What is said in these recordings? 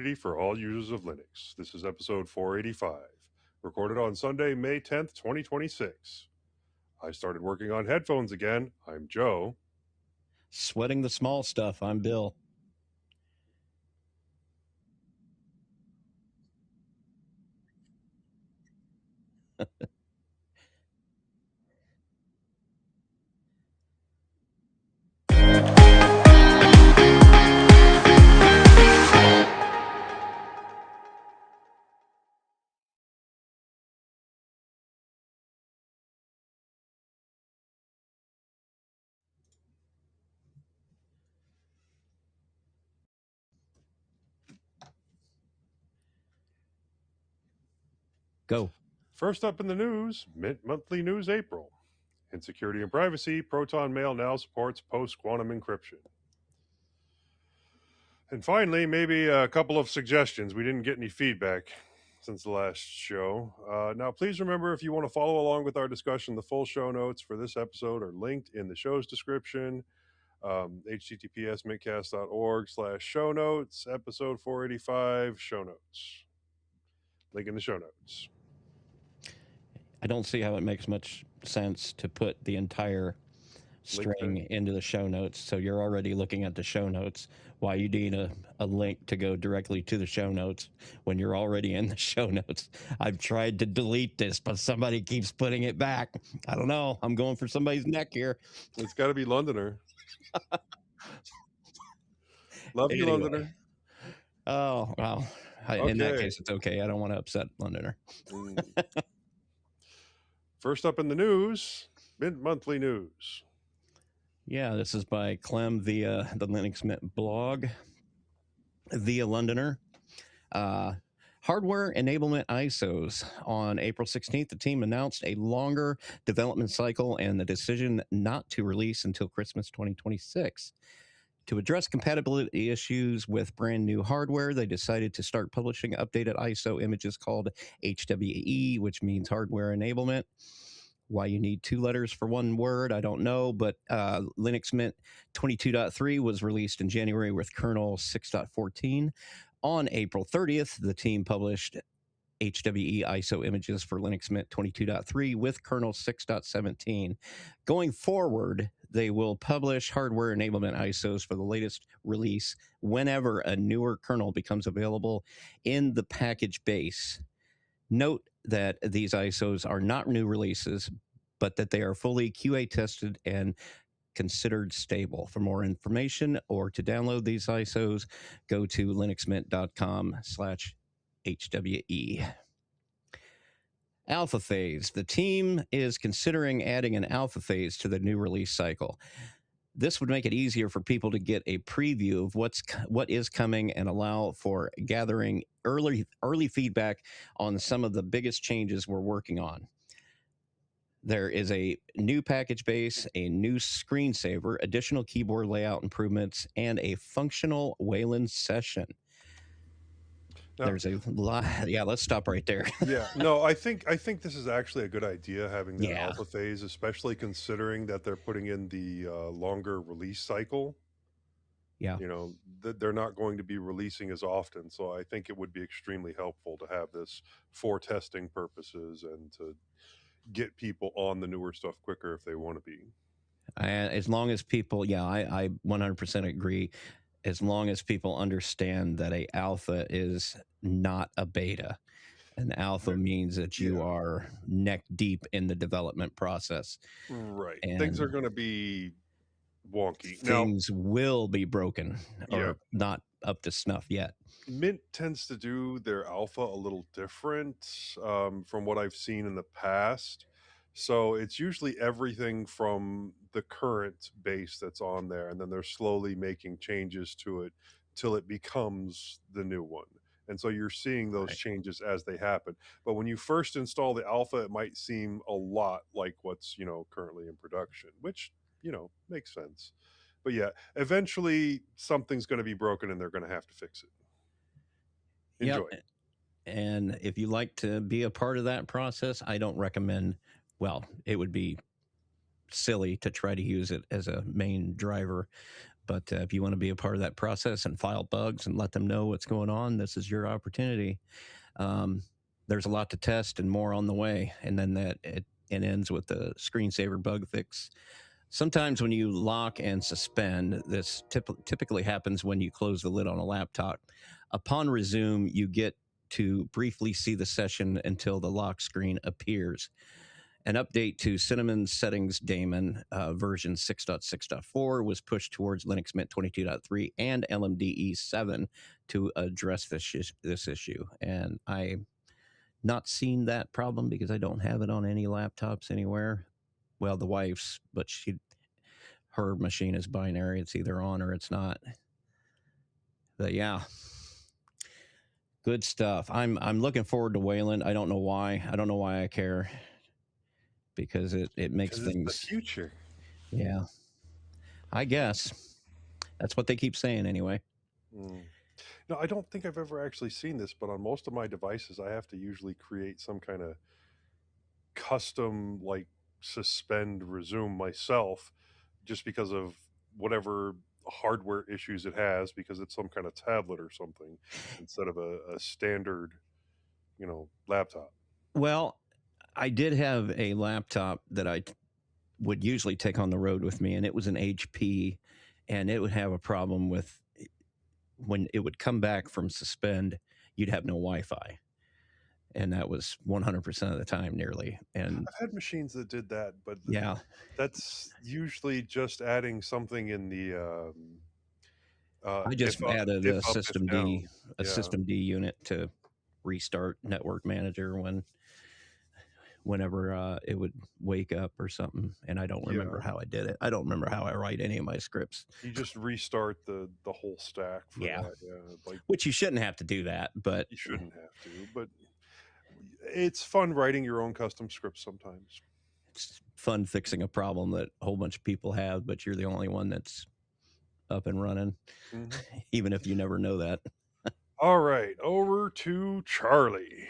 community for all users of Linux. This is episode 485, recorded on Sunday, May 10th, 2026. I started working on headphones again. I'm Joe. Sweating the small stuff. I'm Bill. Go. First up in the news, Mint Monthly News April. In security and privacy, Proton Mail now supports post-quantum encryption. And finally, maybe a couple of suggestions. We didn't get any feedback since the last show. Now, please remember, if you want to follow along with our discussion, the full show notes for this episode are linked in the show's description. https mintcast.org/show notes, episode 485, show notes. Link in the show notes. I don't see how it makes much sense to put the entire string into the show notes. So you're already looking at the show notes. Why you need a link to go directly to the show notes when you're already in the show notes? I've tried to delete this, but somebody keeps putting it back. I don't know. I'm going for somebody's neck here. It's got to be Londoner. Love you, Anyway. Londoner. Oh, well, in that case, it's okay. I don't want to upset Londoner. First up in the news, Mint Monthly News. Yeah, this is by Clem via the Linux Mint blog, via Londoner. Hardware enablement ISOs. On April 16th, the team announced a longer development cycle and the decision not to release until Christmas 2026. To address compatibility issues with brand new hardware, they decided to start publishing updated ISO images called HWE, which means hardware enablement. Why you need two letters for one word, I don't know, but Linux Mint 22.3 was released in January with kernel 6.14. On April 30th, the team published HWE ISO images for Linux Mint 22.3 with kernel 6.17. Going forward, they will publish hardware enablement ISOs for the latest release whenever a newer kernel becomes available in the package base. Note that these ISOs are not new releases, but that they are fully QA tested and considered stable. For more information or to download these ISOs, go to linuxmint.com/HWE. Alpha phase. The team is considering adding an alpha phase to the new release cycle. This would make it easier for people to get a preview of what is coming and allow for gathering early feedback on some of the biggest changes we're working on. There is a new package base, a new screensaver, additional keyboard layout improvements, and a functional Wayland session. Now, there's a lot. Yeah, let's stop right there. Yeah, no, I think this is actually a good idea, having the alpha phase, especially considering that they're putting in the longer release cycle. Yeah, you know, they're not going to be releasing as often, so I think it would be extremely helpful to have this for testing purposes and to get people on the newer stuff quicker if they want to be. As long as people, I 100% agree. As long as people understand that a alpha is not a beta. An alpha means that you are neck deep in the development process. Right. And things are going to be wonky. Things will be broken or not up to snuff yet. Mint tends to do their alpha a little different from what I've seen in the past. So it's usually everything from the current base that's on there, and then they're slowly making changes to it till it becomes the new one. And so you're seeing those changes as they happen. But when you first install the alpha, it might seem a lot like what's, currently in production, which, makes sense. But yeah, eventually something's going to be broken and they're going to have to fix it. Enjoy. Yep. And if you like to be a part of that process, I don't recommend, it would be silly to try to use it as a main driver. But if you want to be a part of that process and file bugs and let them know what's going on, this is your opportunity. Um, there's a lot to test and more on the way. And then it ends with the screensaver bug fix. Sometimes when you lock and suspend, this typically happens when you close the lid on a laptop. Upon resume, you get to briefly see the session until the lock screen appears. An update to Cinnamon's settings daemon version 6.6.4 was pushed towards Linux Mint 22.3 and LMDE 7 to address this issue. And I not seen that problem because I don't have it on any laptops anywhere. Well, the wife's, but her machine is binary. It's either on or it's not. But yeah, good stuff. I'm looking forward to Wayland. I don't know why. I don't know why I care because it makes Because it's the things. future. Yeah, I guess that's what they keep saying anyway. Mm. No, I don't think I've ever actually seen this, but on most of my devices, I have to usually create some kind of custom, like, suspend resume myself, just because of whatever hardware issues it has, because it's some kind of tablet or something instead of a standard, laptop. Well, I did have a laptop that I would usually take on the road with me, and it was an HP, and it would have a problem with when it would come back from suspend, you'd have no Wi-Fi, and that was 100% of the time nearly. And I've had machines that did that, but yeah, that's usually just adding something in the I just if up, added if up, if down. A Yeah, system D unit to restart Network Manager whenever it would wake up or something. And I don't yeah. remember how I did it. I don't remember how I write any of my scripts. You just restart the whole stack for Yeah, that. Yeah, like which you shouldn't have to do that, but you shouldn't have to, but it's fun writing your own custom scripts sometimes. it's fun fixing a problem that a whole bunch of people have, but you're the only one that's up and running, Hmm. even if you never know that. All right, over to Charlie.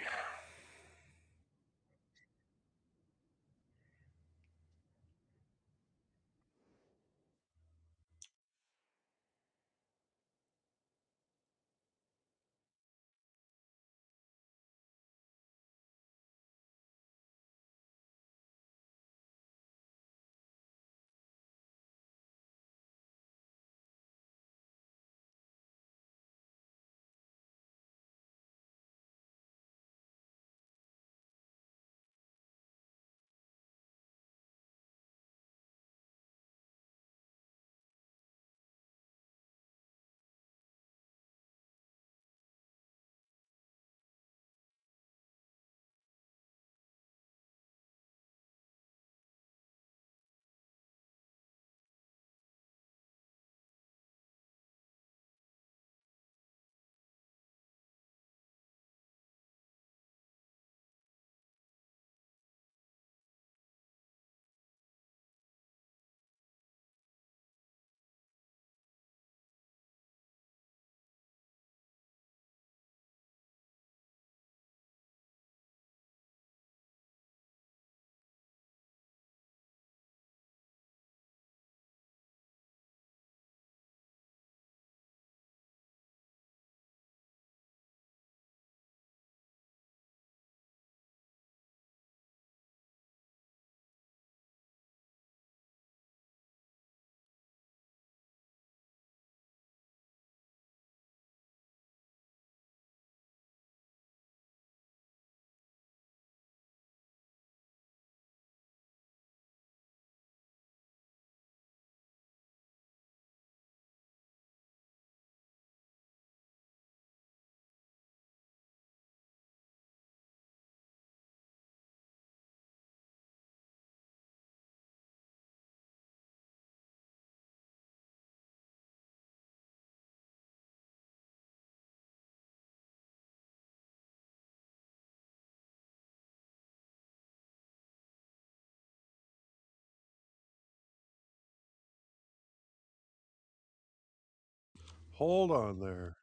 Hold on there.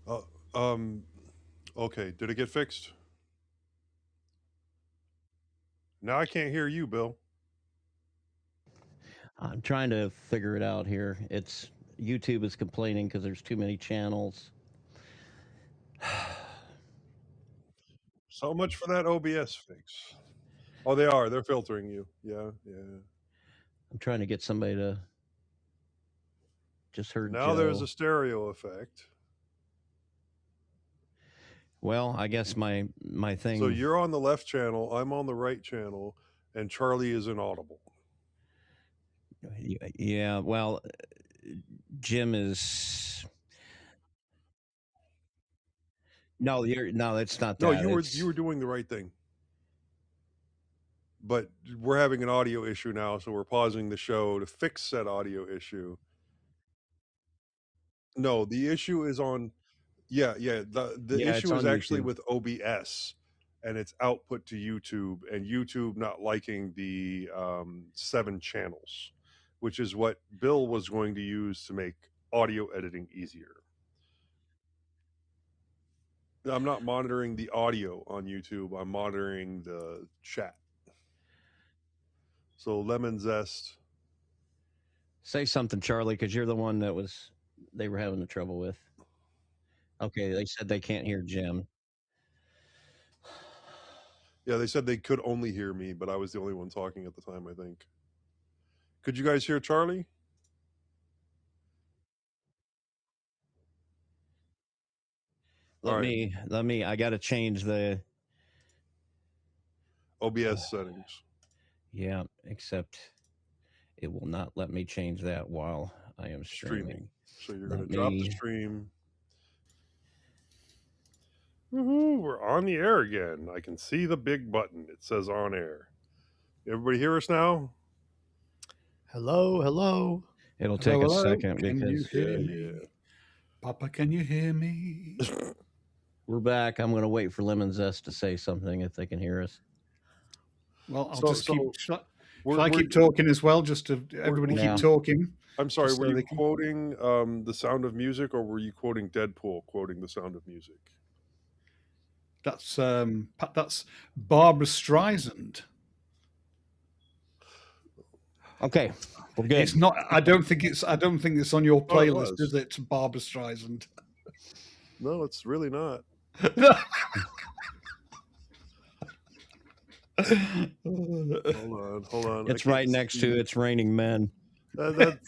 Uh, um, okay, did it get fixed? Now I can't hear you, Bill. I'm trying to figure it out here. It's YouTube is complaining because there's too many channels. So much for that OBS fix. Oh, they are. They're filtering you. Yeah, yeah. I'm trying to get somebody to just heard Now there's Joe. a stereo effect. Well, I guess my So thing. you're on the left channel, I'm on the right channel, and Charlie is inaudible. Yeah, well, Jim is no, you're no, it's not No, that. you were It's doing the right thing. But we're having an audio issue now, so we're pausing the show to fix said audio issue. No, the issue is on. Yeah, yeah. The yeah, it's issue is on actually YouTube. with OBS and its output to YouTube, and YouTube not liking the 7 channels, which is what Bill was going to use to make audio editing easier. I'm not monitoring the audio on YouTube. I'm monitoring the chat. So lemon zest. Say something, Charlie, because you're the one that was they were having the trouble with. Okay, they said they can't hear Jim. Yeah, they said they could only hear me, but I was the only one talking at the time, I think. Could you guys hear Charlie? All right, Let me. I got to change the. OBS settings. Yeah, except it will not let me change that while I am streaming. So you're going to Let drop the me. stream. Woohoo, we're on the air again. I can see the big button. It says on air. Everybody hear us now? Hello, hello. It'll Hello, take a hello. second Can you because hear Yeah, me? yeah. Papa, can you hear me? we're back. I'm going to wait for Lemon Zest to say something if they can hear us. Well, I'll So- just keep. so Shall We're, I we're- keep talking as well? Just to everybody we're- Yeah. keep talking. I'm sorry, just were so you they can- quoting The Sound of Music, or were you quoting Deadpool quoting The Sound of Music? That's Barbara Streisand. Okay, we're good. It's not. I don't think it's on your Oh, it playlist, was. is it? Barbara Streisand. No, it's really not. Hold on. It's right next to It's Raining Men. That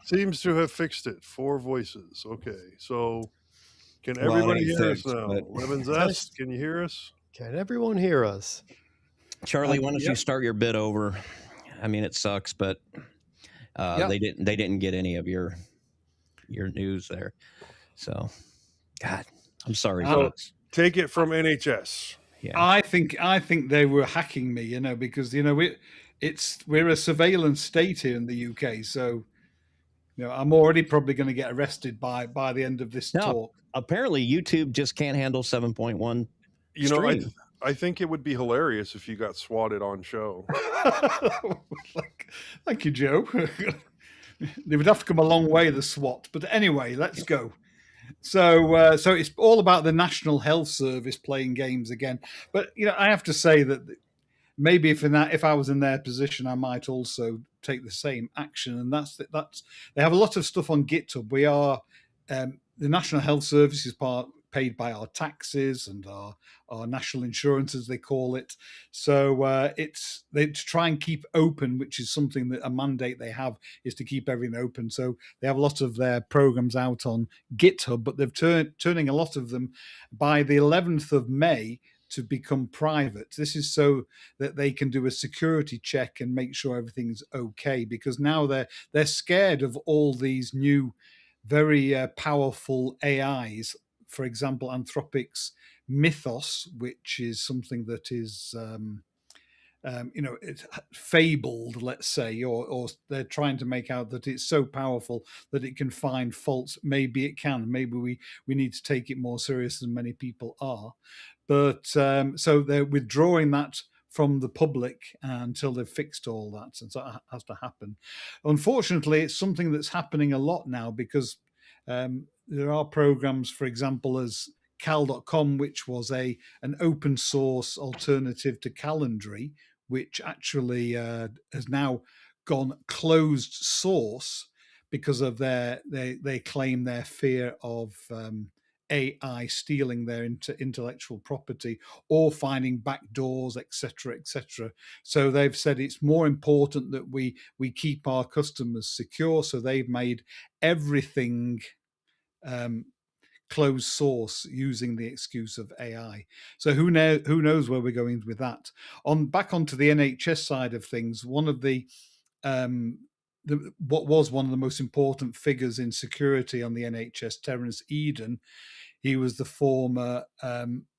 seems to have fixed it. 4 voices. Okay, so can Well, it everybody ain't hear fixed, us now? but- Lemon Zest, can you hear us? Can everyone hear us? Charlie, why don't you Yep. start your bit over? I mean, it sucks, but Yep. they didn't get any of your news there. So, God, I'm sorry, So- folks. Take it from NHS. Yeah, I think they were hacking me, because we're a surveillance state here in the UK, so I'm already probably going to get arrested by the end of this No. talk. apparently YouTube just can't handle 7.1. You know, Stream. I think it would be hilarious if you got swatted on show. Thank you, Joe. They would have to come a long way, the SWAT. But anyway, let's go. So it's all about the National Health Service playing games again. But I have to say that maybe if I was in their position, I might also take the same action. And that's they have a lot of stuff on GitHub. We are the National Health Service is paid by our taxes and our national insurance, as they call it. So they to try and keep open, which is something that a mandate they have is to keep everything open. So they have a lot of their programs out on GitHub, but they're turning a lot of them by the 11th of May to become private. This is so that they can do a security check and make sure everything's okay, because now they're scared of all these new very powerful AIs. For example, Anthropic's Mythos, which is something that is it's fabled, let's say, or they're trying to make out that it's so powerful that it can find faults. Maybe it can. Maybe we need to take it more serious than many people are. But so they're withdrawing that from the public until they've fixed all that, and so that has to happen. Unfortunately, it's something that's happening a lot now, because there are programs, for example, as cal.com, which was an open source alternative to Calendly, which actually has now gone closed source because of they claim their fear of AI stealing their intellectual property or finding back doors, etc., etc. So they've said it's more important that we keep our customers secure. So they've made everything closed source using the excuse of AI. So who knows where we're going with that. Back onto the NHS side of things, one of what was one of the most important figures in security on the NHS, Terence Eden, he was the former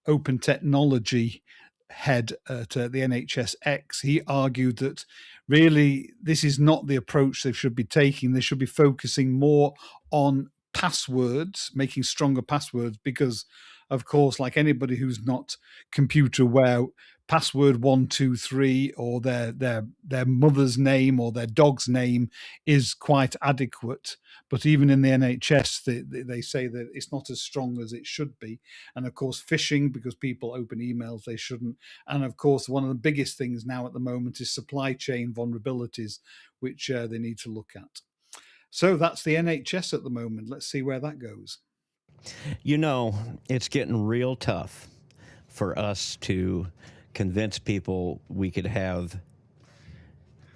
open technology head at the NHSX. He argued that really this is not the approach they should be taking. They should be focusing more on passwords, making stronger passwords, because of course, like anybody who's not computer aware, password 123 or their mother's name or their dog's name is quite adequate. But even in the NHS, they say that it's not as strong as it should be. And of course, phishing, because people open emails they shouldn't. And of course, one of the biggest things now at the moment is supply chain vulnerabilities, which they need to look at. So that's the NHS at the moment. Let's see where that goes. It's getting real tough for us to convince people we could have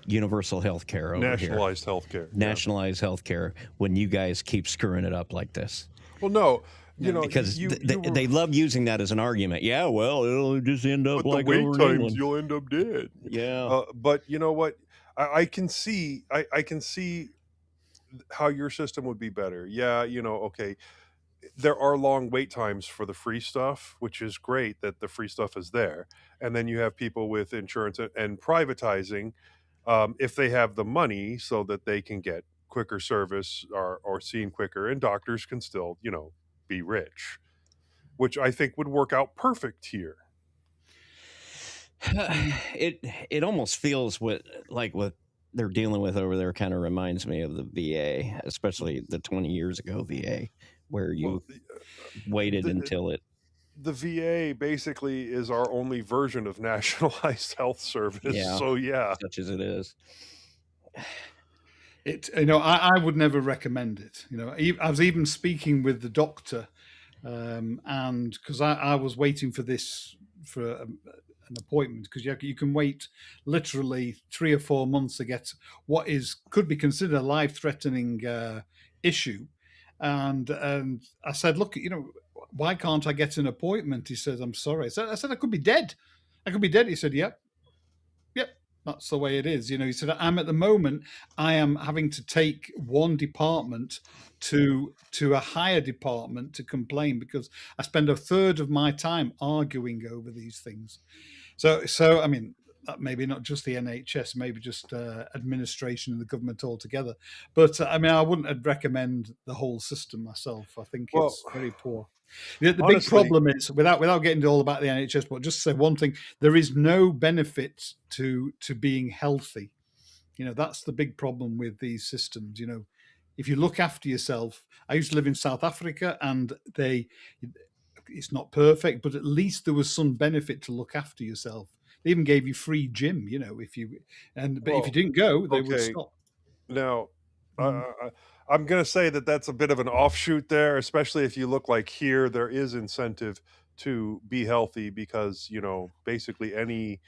universal health care over Nationalized health care. Nationalized health care when you guys keep screwing it up like this. Well, no. Because they love using that as an argument. Yeah, well, it'll just end up like the wait over in times, England. you'll end up dead. Yeah. But you know what? I can see how your system would be better. Yeah, okay. There are long wait times for the free stuff, which is great that the free stuff is there. And then you have people with insurance and privatizing, if they have the money so that they can get quicker service or seen quicker, and doctors can still, be rich, which I think would work out perfect here. It almost feels what they're dealing with over there kind of reminds me of the VA, especially the 20 years ago VA, where you waited until it. The VA basically is our only version of nationalized health service. Yeah, so yeah, such as it is. I would never recommend it. I was even speaking with the doctor, and because I was waiting for this for an appointment, because you can wait literally 3 or 4 months to get what could be considered a life-threatening issue, and I said, look, why can't I get an appointment? He says, I'm sorry. I said I could be dead. I could be dead. He said, yep. That's the way it is. He said, at the moment, I am having to take one department to a higher department to complain because I spend a third of my time arguing over these things. So I mean, maybe not just the NHS, maybe just administration and the government altogether. But I mean, I wouldn't recommend the whole system myself. I think it's very poor. The big problem is, without getting into all about the NHS, but just to say one thing, there is no benefit to being healthy. That's the big problem with these systems. If you look after yourself, I used to live in South Africa, and it's not perfect, but at least there was some benefit to look after yourself. They even gave you free gym, if you didn't go, they would stop. Now, I'm going to say that that's a bit of an offshoot there, especially if you look like here, there is incentive to be healthy because, basically any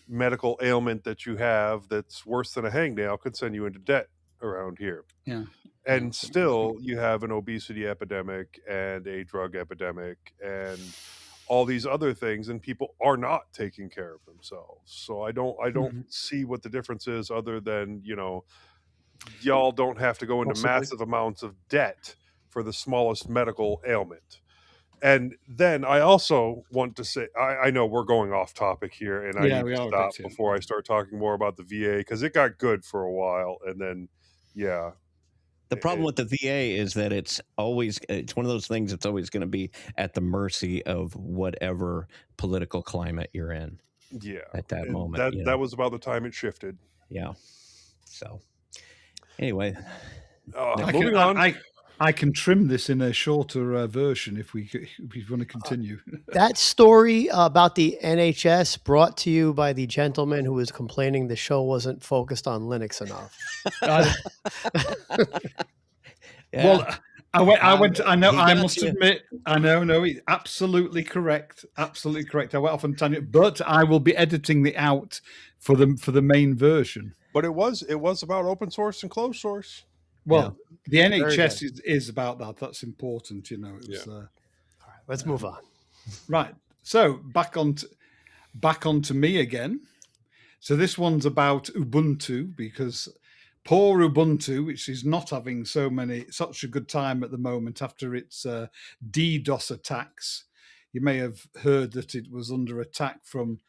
medical ailment that you have that's worse than a hangnail could send you into debt around here. Yeah. And still you have an obesity epidemic and a drug epidemic and all these other things, and people are not taking care of themselves. So I don't see what the difference is other than, y'all don't have to go into massive amounts of debt for the smallest medical ailment. And then I also want to say, I know we're going off topic here, and I need to stop before I start talking more about the VA, because it got good for a while, and then, yeah. The problem with the VA is that it's one of those things that's always going to be at the mercy of whatever political climate you're in. Yeah. At that moment. That was about the time it shifted. Yeah. So anyway. Moving on. I can trim this in a shorter version if we want to continue. That story about the NHS brought to you by the gentleman who was complaining the show wasn't focused on Linux enough. Yeah. Well, I went. I know. He I got must you. admit. I know. No, absolutely correct. Absolutely correct. I went off on tangent, but I will be editing it out for the main version. But it was about open source and closed source. Well, the Very NHS is about that. That's important. You know. It was, All right, let's move on. Right. So back onto me again. So this one's about Ubuntu, because poor Ubuntu, which is not having such a good time at the moment after its DDoS attacks. You may have heard that it was under attack from,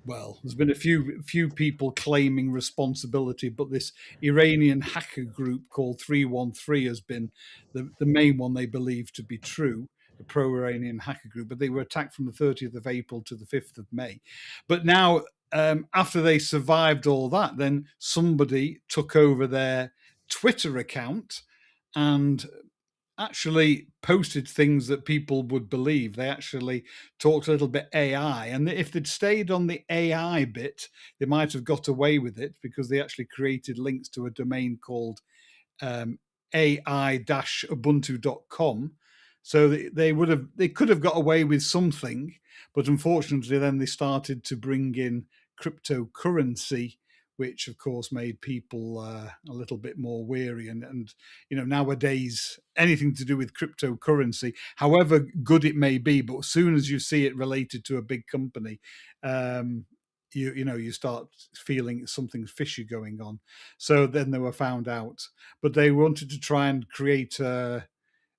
well, there's been a few people claiming responsibility, but this Iranian hacker group called 313 has been the main one they believe to be true, the pro-Iranian hacker group. But they were attacked from the 30th of April to the 5th of May. But now, after they survived all that, then somebody took over their Twitter account and actually posted things that people would believe. They actually talked a little bit AI, and if they'd stayed on the AI bit, they might have got away with it, because they actually created links to a domain called ai-ubuntu.com. So they could have got away with something, but unfortunately then they started to bring in cryptocurrency, which of course made people a little bit more weary. And nowadays anything to do with cryptocurrency, however good it may be, but as soon as you see it related to a big company, you start feeling something's fishy going on. So then they were found out, but they wanted to try and create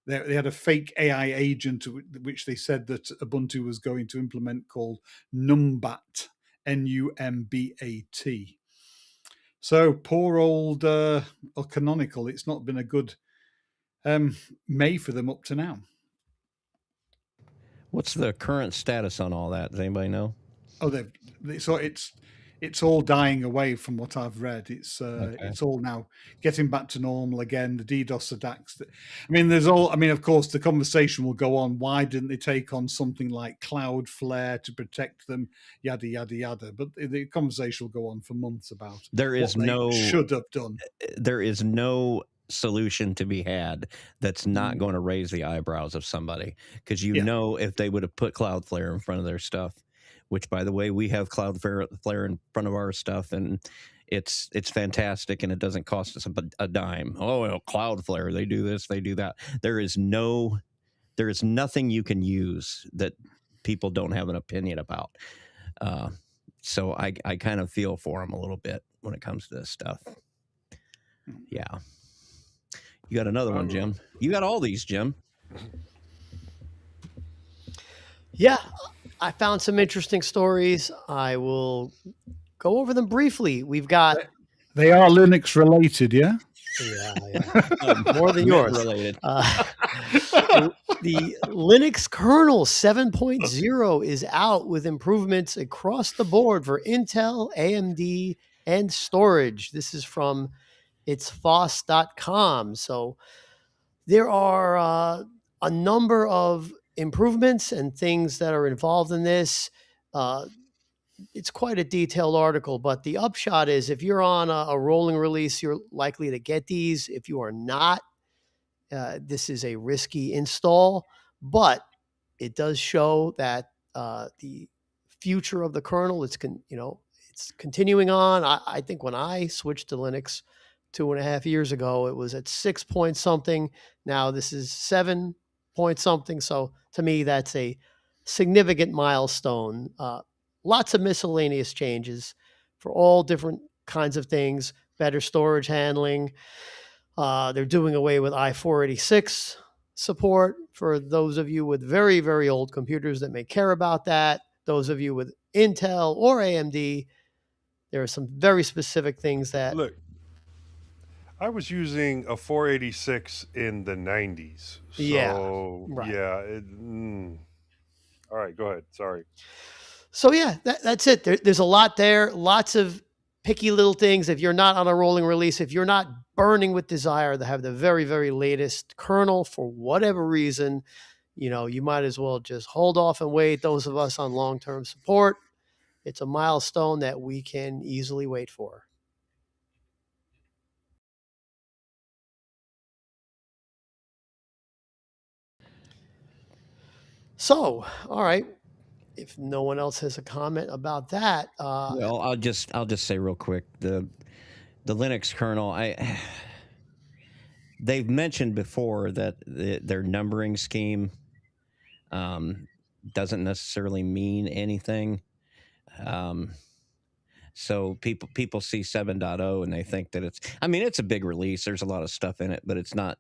they had a fake AI agent, which they said that Ubuntu was going to implement, called Numbat, Numbat. So poor old Canonical, it's not been a good May for them up to now. What's the current status on all that? Does anybody know? Oh, so it's all dying away from what I've read. It's all now getting back to normal again. The DDoS attacks. Of course, the conversation will go on. Why didn't they take on something like Cloudflare to protect them? Yada yada yada. But the conversation will go on for months about should have done. There is no solution to be had that's not going to raise the eyebrows of somebody, because if they would have put Cloudflare in front of their stuff. Which, by the way, we have Cloudflare in front of our stuff, and it's fantastic, and it doesn't cost us a dime. Oh, well, Cloudflare, they do this, they do that. There is nothing you can use that people don't have an opinion about. So I kind of feel for them a little bit when it comes to this stuff. Yeah. You got another one, Jim. You got all these, Jim. Yeah. I found some interesting stories. I will go over them briefly. We've got... They are Linux related, yeah? Yeah. More than yours. Related. The Linux kernel 7.0 is out with improvements across the board for Intel, AMD, and storage. This is from itsfoss.com. So there are a number of improvements and things that are involved in this. It's quite a detailed article, but the upshot is, if you're on a rolling release, you're likely to get these. If you are not, this is a risky install, but it does show that the future of the kernel, it's continuing on. I think when I switched to Linux 2.5 years ago, it was at 6 point something. Now this is 7 point something. So to me, that's a significant milestone. Lots of miscellaneous changes for all different kinds of things, better storage handling. They're doing away with i486 support for those of you with very, very old computers that may care about that. Those of you with Intel or AMD, there are some very specific things that... Look, I was using a 486 in the 90s. So, yeah. All right, go ahead. Sorry. So, yeah, that's it. There's a lot there. Lots of picky little things. If you're not on a rolling release, if you're not burning with desire to have the very, very latest kernel for whatever reason, you might as well just hold off and wait. Those of us on long-term support, it's a milestone that we can easily wait for. So, all right. If no one else has a comment about that, Well, I'll just say real quick, the Linux kernel, they've mentioned before that their numbering scheme doesn't necessarily mean anything. So people see 7.0 and they think that it's a big release. There's a lot of stuff in it, but it's not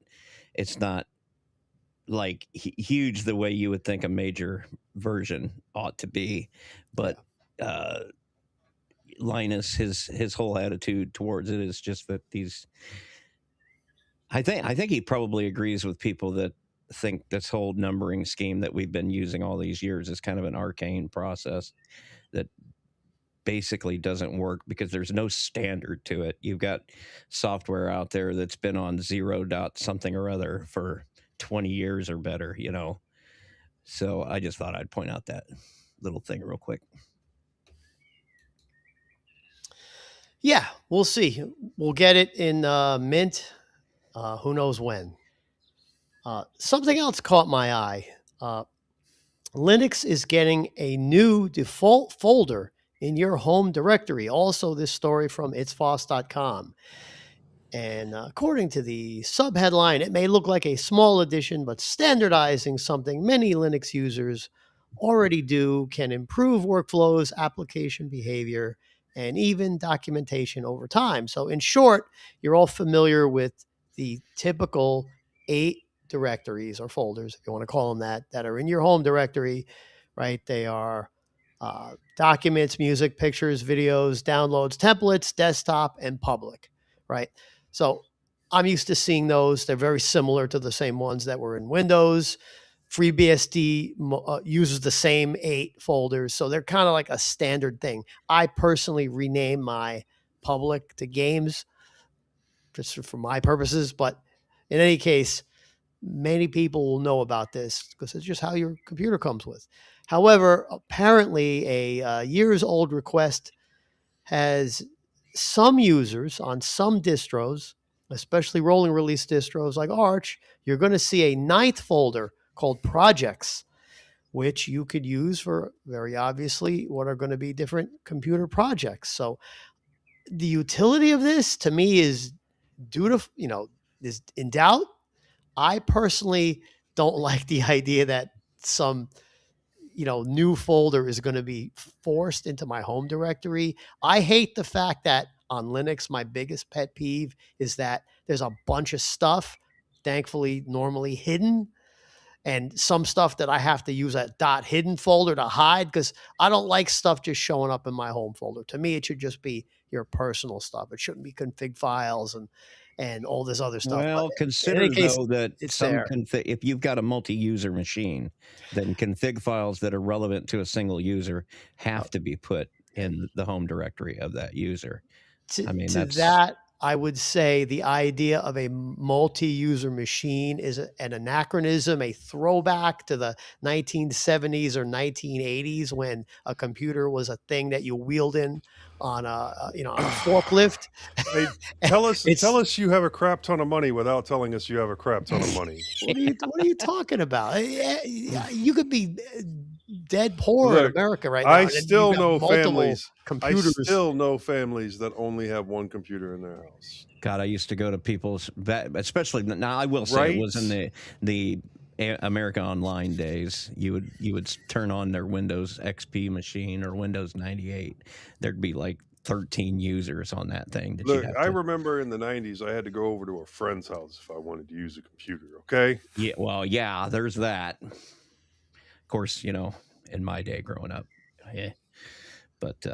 like huge the way you would think a major version ought to be. But Linus, his whole attitude towards it is just that I think he probably agrees with people that think this whole numbering scheme that we've been using all these years is kind of an arcane process that basically doesn't work because there's no standard to it. You've got software out there that's been on 0 dot something or other for 20 years or better, So I just thought I'd point out that little thing real quick. Yeah, we'll see. We'll get it in Mint. Who knows when? Something else caught my eye. Linux is getting a new default folder in your home directory. Also, this story from itsfoss.com. And according to the subheadline, it may look like a small addition, but standardizing something many Linux users already do can improve workflows, application behavior, and even documentation over time. So, in short, you're all familiar with the typical 8 directories or folders, if you want to call them that are in your home directory, right? They are documents, music, pictures, videos, downloads, templates, desktop, and public, right? So I'm used to seeing those. They're very similar to the same ones that were in Windows. FreeBSD uses the same 8 folders. So they're kind of like a standard thing. I personally rename my public to games just for my purposes. But in any case, many people will know about this because it's just how your computer comes with. However, apparently a years old request has some users on some distros, especially rolling release distros like Arch, you're going to see a 9th folder called projects, which you could use for very obviously what are going to be different computer projects. So the utility of this to me is is in doubt. I personally don't like the idea that some new folder is going to be forced into my home directory. I hate the fact that on Linux, my biggest pet peeve is that there's a bunch of stuff, thankfully, normally hidden, and some stuff that I have to use a .hidden folder to hide because I don't like stuff just showing up in my home folder. To me, it should just be your personal stuff. It shouldn't be config files and all this other stuff. Well, But in consider any case, though that it's some there. if you've got a multi-user machine, then config files that are relevant to a single user have to be put in the home directory of that user. To that, I would say the idea of a multi-user machine is an anachronism, a throwback to the 1970s or 1980s when a computer was a thing that you wheeled in on a forklift. Hey, tell us you have a crap ton of money without telling us you have a crap ton of money. What are you talking about? You could be dead poor in Look, America right now. I and you've still got know multiple families. I computers. still know families that only have one computer in their house. God, I used to go to people's, especially now. I will say it was in the America Online days. You would turn on their Windows XP machine or Windows 98. There'd be like 13 users on that thing. Look, I remember in the 90s, I had to go over to a friend's house if I wanted to use a computer. Okay. Yeah. Well, yeah. There's that. Of course, in my day growing up. Yeah. But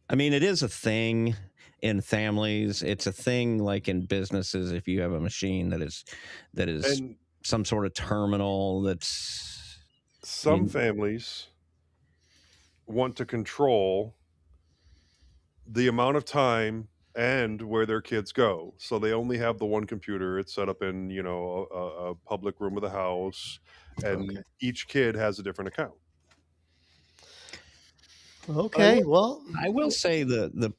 it is a thing in families. It's a thing like in businesses. If you have a machine that is And some sort of terminal, that's some families want to control the amount of time and where their kids go. So they only have the one computer. It's set up in, a public room of the house, and Okay. each kid has a different account. Okay. Well, I will say the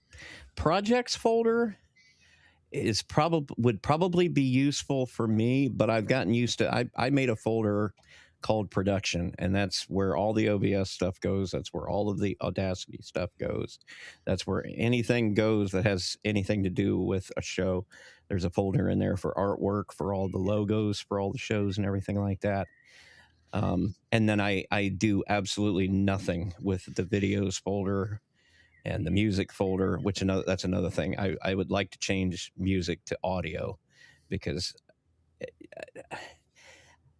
projects folder would probably be useful for me, but I've gotten used to. I made a folder called production, and that's where all the OBS stuff goes. That's where all of the Audacity stuff goes. That's where anything goes that has anything to do with a show. There's a folder in there for artwork, for all the logos, for all the shows and everything like that. And then I do absolutely nothing with the videos folder and the music folder, which that's another thing. I would like to change music to audio, because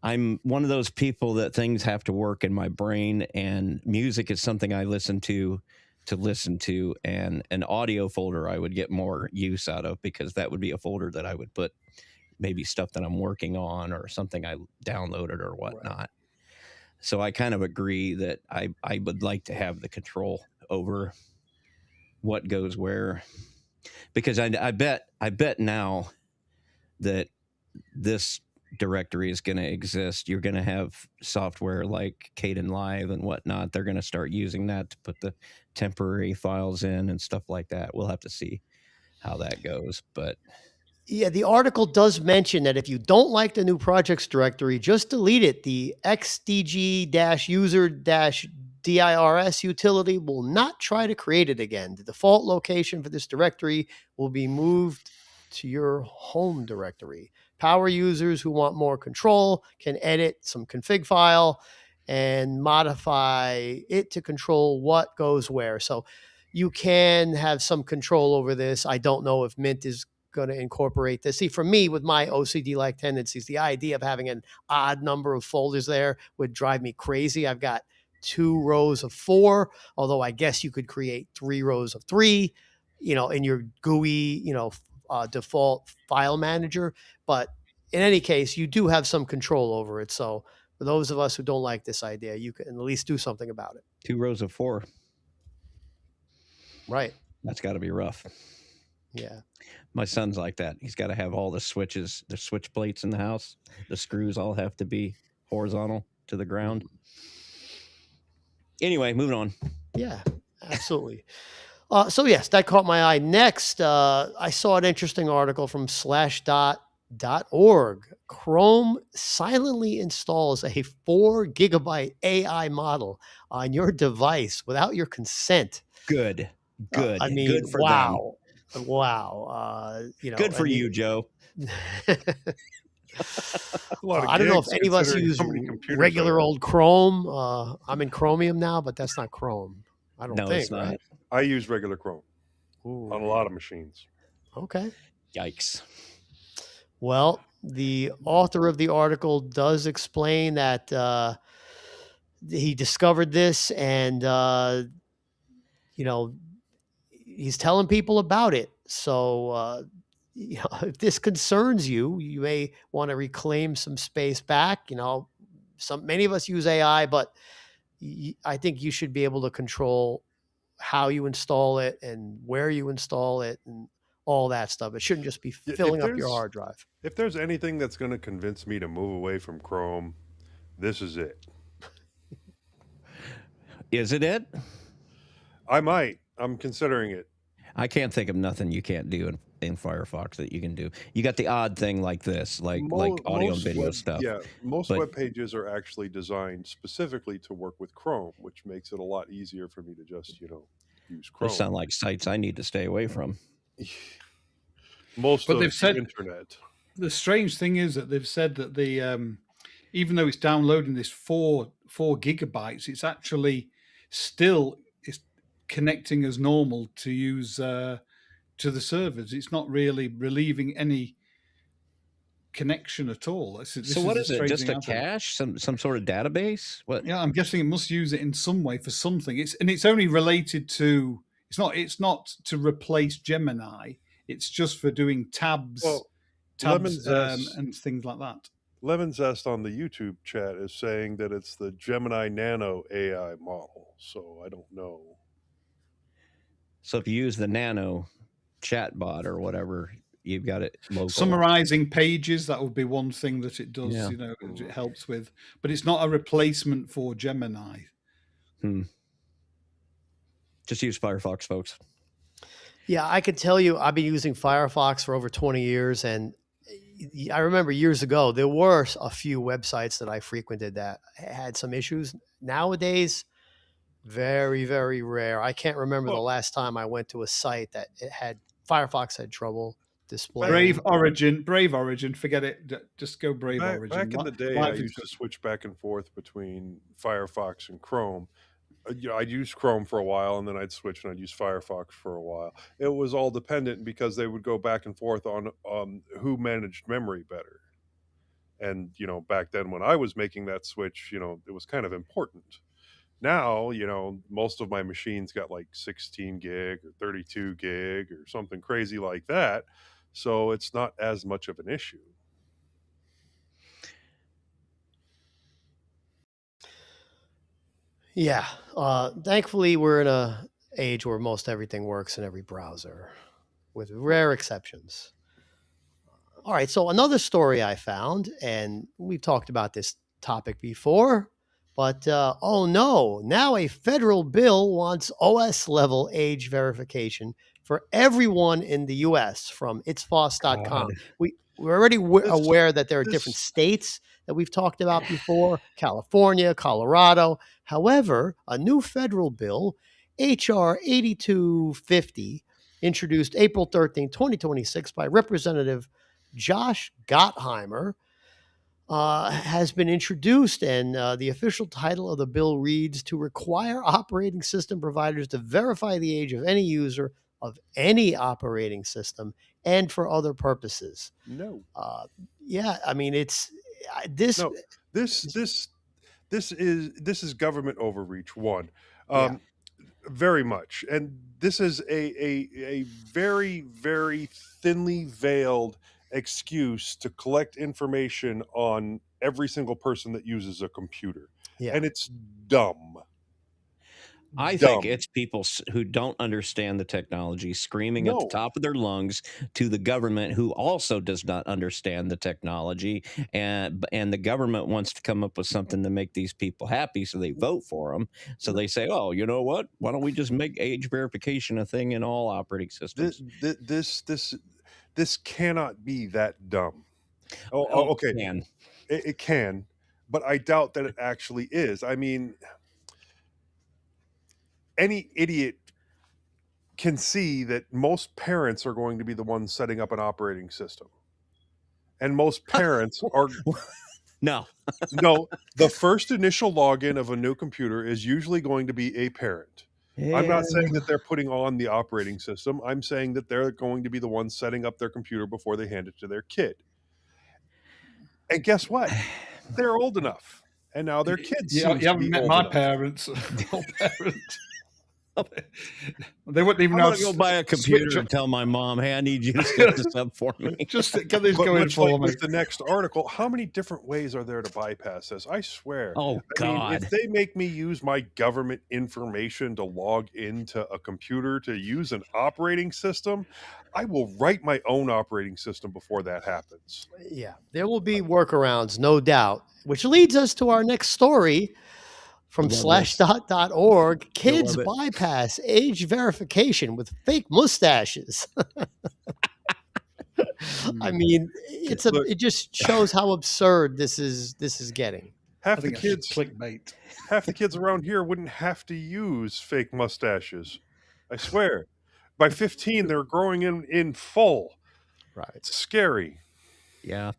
I'm one of those people that things have to work in my brain, and music is something I listen to listen to, and an audio folder I would get more use out of, because that would be a folder that I would put maybe stuff that I'm working on or something I downloaded or whatnot. Right. So I kind of agree that I would like to have the control over what goes where, because I bet now that this directory is going to exist. You're going to have software like Kden Live and whatnot. They're going to start using that to put the temporary files in and stuff like that. We'll have to see how that goes, but yeah, the article does mention that if you don't like the new projects directory, just delete it. The xdg-user-dirs utility will not try to create it again. The default location for this directory will be moved to your home directory. Power users who want more control can edit some config file and modify it to control what goes where. So you can have some control over this. I don't know if Mint is going to incorporate this. See, for me, with my OCD-like tendencies, the idea of having an odd number of folders there would drive me crazy. I've got 2 rows of 4, although I guess you could create 3 rows of 3, in your GUI, default file manager. But in any case, you do have some control over it. So for those of us who don't like this idea, you can at least do something about it. 2 rows of 4. Right. That's got to be rough. Yeah. My son's like that. He's got to have all the switches, the switch plates in the house. The screws all have to be horizontal to the ground. Anyway, moving on. Yeah, absolutely. So yes, that caught my eye. Next, I saw an interesting article from slashdot.org. Chrome silently installs a 4 gigabyte AI model on your device without your consent. Good. I mean, good for wow. them. Wow. Good for you, Joe. I don't know if any of us use regular old Chrome. I'm in Chromium now, but that's not Chrome. I don't think. It's not. Right? I use regular Chrome on a lot of machines. Okay. Yikes. Well, the author of the article does explain that he discovered this, and he's telling people about it. So if this concerns you, you may want to reclaim some space back. Many of us use AI, but I think you should be able to control how you install it and where you install it and all that stuff. It shouldn't just be filling up your hard drive. If there's anything that's going to convince me to move away from Chrome, this is it. Is it? I might. I'm considering it. I can't think of nothing you can't do in Firefox that you can do. You got the odd thing like this, like audio and video stuff. Yeah, most web pages are actually designed specifically to work with Chrome, which makes it a lot easier for me to just, use Chrome. Those sound like sites I need to stay away from. Most of the internet. The strange thing is that they've said that the even though it's downloading this 4 gigabytes, it's actually still connecting as normal to use to the servers. It's not really relieving any connection at all. So what is it? Just a cache? Some sort of database? What? Yeah, I'm guessing it must use it in some way for something. It's only related to. It's not to replace Gemini. It's just for doing tabs and things like that. Lemon Zest on the YouTube chat is saying that it's the Gemini Nano AI model. So I don't know. So if you use the Nano chatbot or whatever, you've got it local. Summarizing pages, that would be one thing that it does, Yeah. you know, it helps with. But it's not a replacement for Gemini. Just use Firefox, folks. Yeah, I could tell you I've been using Firefox for over 20 years. And I remember years ago, there were a few websites that I frequented that had some issues. Nowadays, very, very rare. I can't remember the last time I went to a site that it had Firefox had trouble displaying. Brave Origin, forget it. Just go Brave Origin. Back in the day, I used to switch back and forth between Firefox and Chrome. I'd use Chrome for a while, and then I'd switch and I'd use Firefox for a while. It was all dependent because they would go back and forth on who managed memory better. And, back then when I was making that switch, it was kind of important. Now, most of my machines got like 16 gig or 32 gig or something crazy like that. So it's not as much of an issue. Yeah. Thankfully, we're in a age where most everything works in every browser, with rare exceptions. All right. So another story I found, and we've talked about this topic before, but oh no, now a federal bill wants OS level age verification for everyone in the U.S. from itsfoss.com. We're already aware that there are different states that we've talked about before, California, Colorado. However, a new federal bill, H.R. 8250, introduced April 13, 2026 by Representative Josh Gottheimer, has been introduced, and the official title of the bill reads, to require operating system providers to verify the age of any user of any operating system and for other purposes. No. Yeah, I mean, it's this. No, this is government overreach. One, very much, and this is a very, very thinly veiled excuse to collect information on every single person that uses a computer. And it's dumb. I think it's people who don't understand the technology screaming at the top of their lungs to the government, who also does not understand the technology, and the government wants to come up with something to make these people happy, so they vote for them. So they say, "Oh, you know what? Why don't we just make age verification a thing in all operating systems?" This cannot be that dumb. Okay, it can, but I doubt that it actually is. I mean, any idiot can see that most parents are going to be the ones setting up an operating system. And most parents are... No. No, the first initial login of a new computer is usually going to be a parent. I'm not saying that they're putting on the operating system. I'm saying that they're going to be the ones setting up their computer before they hand it to their kid. And guess what? They're old enough. And now their kids you haven't met my parents. They wouldn't even know. I'm gonna go buy a computer and tell my mom, "Hey, I need you to set this up for me." Just get this going for me. With the next article, how many different ways are there to bypass this? I swear. Oh God! If they make me use my government information to log into a computer to use an operating system, I will write my own operating system before that happens. Yeah, there will be workarounds, no doubt. Which leads us to our next story. From slashdot.org, kids bypass age verification with fake mustaches. I mean, it just shows how absurd this is getting. Half the kids clickbait. Half the kids around here wouldn't have to use fake mustaches. I swear. By 15, they're growing in full. Right. It's scary. Yeah.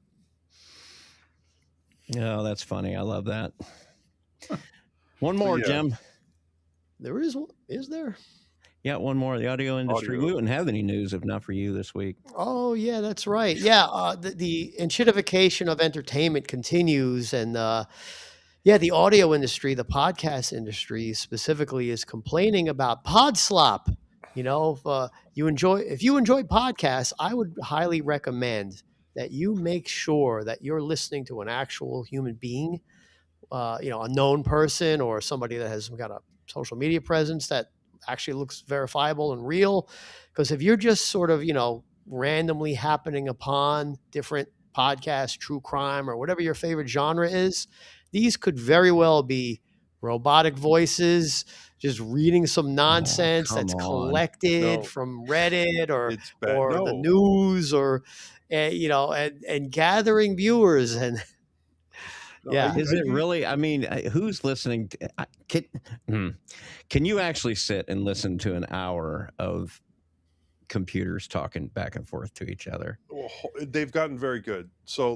No, that's funny. I love that. One more, Jim. There is one. Is there? Yeah, one more. The audio industry. We wouldn't have any news if not for you this week. Oh, yeah, that's right. Yeah, the enshittification of entertainment continues. And the audio industry, the podcast industry specifically, is complaining about pod slop. You know, if you enjoy podcasts, I would highly recommend that you make sure that you're listening to an actual human being. A known person or somebody that has some kind of social media presence that actually looks verifiable and real. Because if you're just sort of, randomly happening upon different podcasts, true crime, or whatever your favorite genre is, these could very well be robotic voices just reading some nonsense come that's on. collected No. from Reddit It's bad. or the No. news or and gathering viewers and No, yeah. Is it really? I mean, who's listening? Can you actually sit and listen to an hour of computers talking back and forth to each other? Well, they've gotten very good. So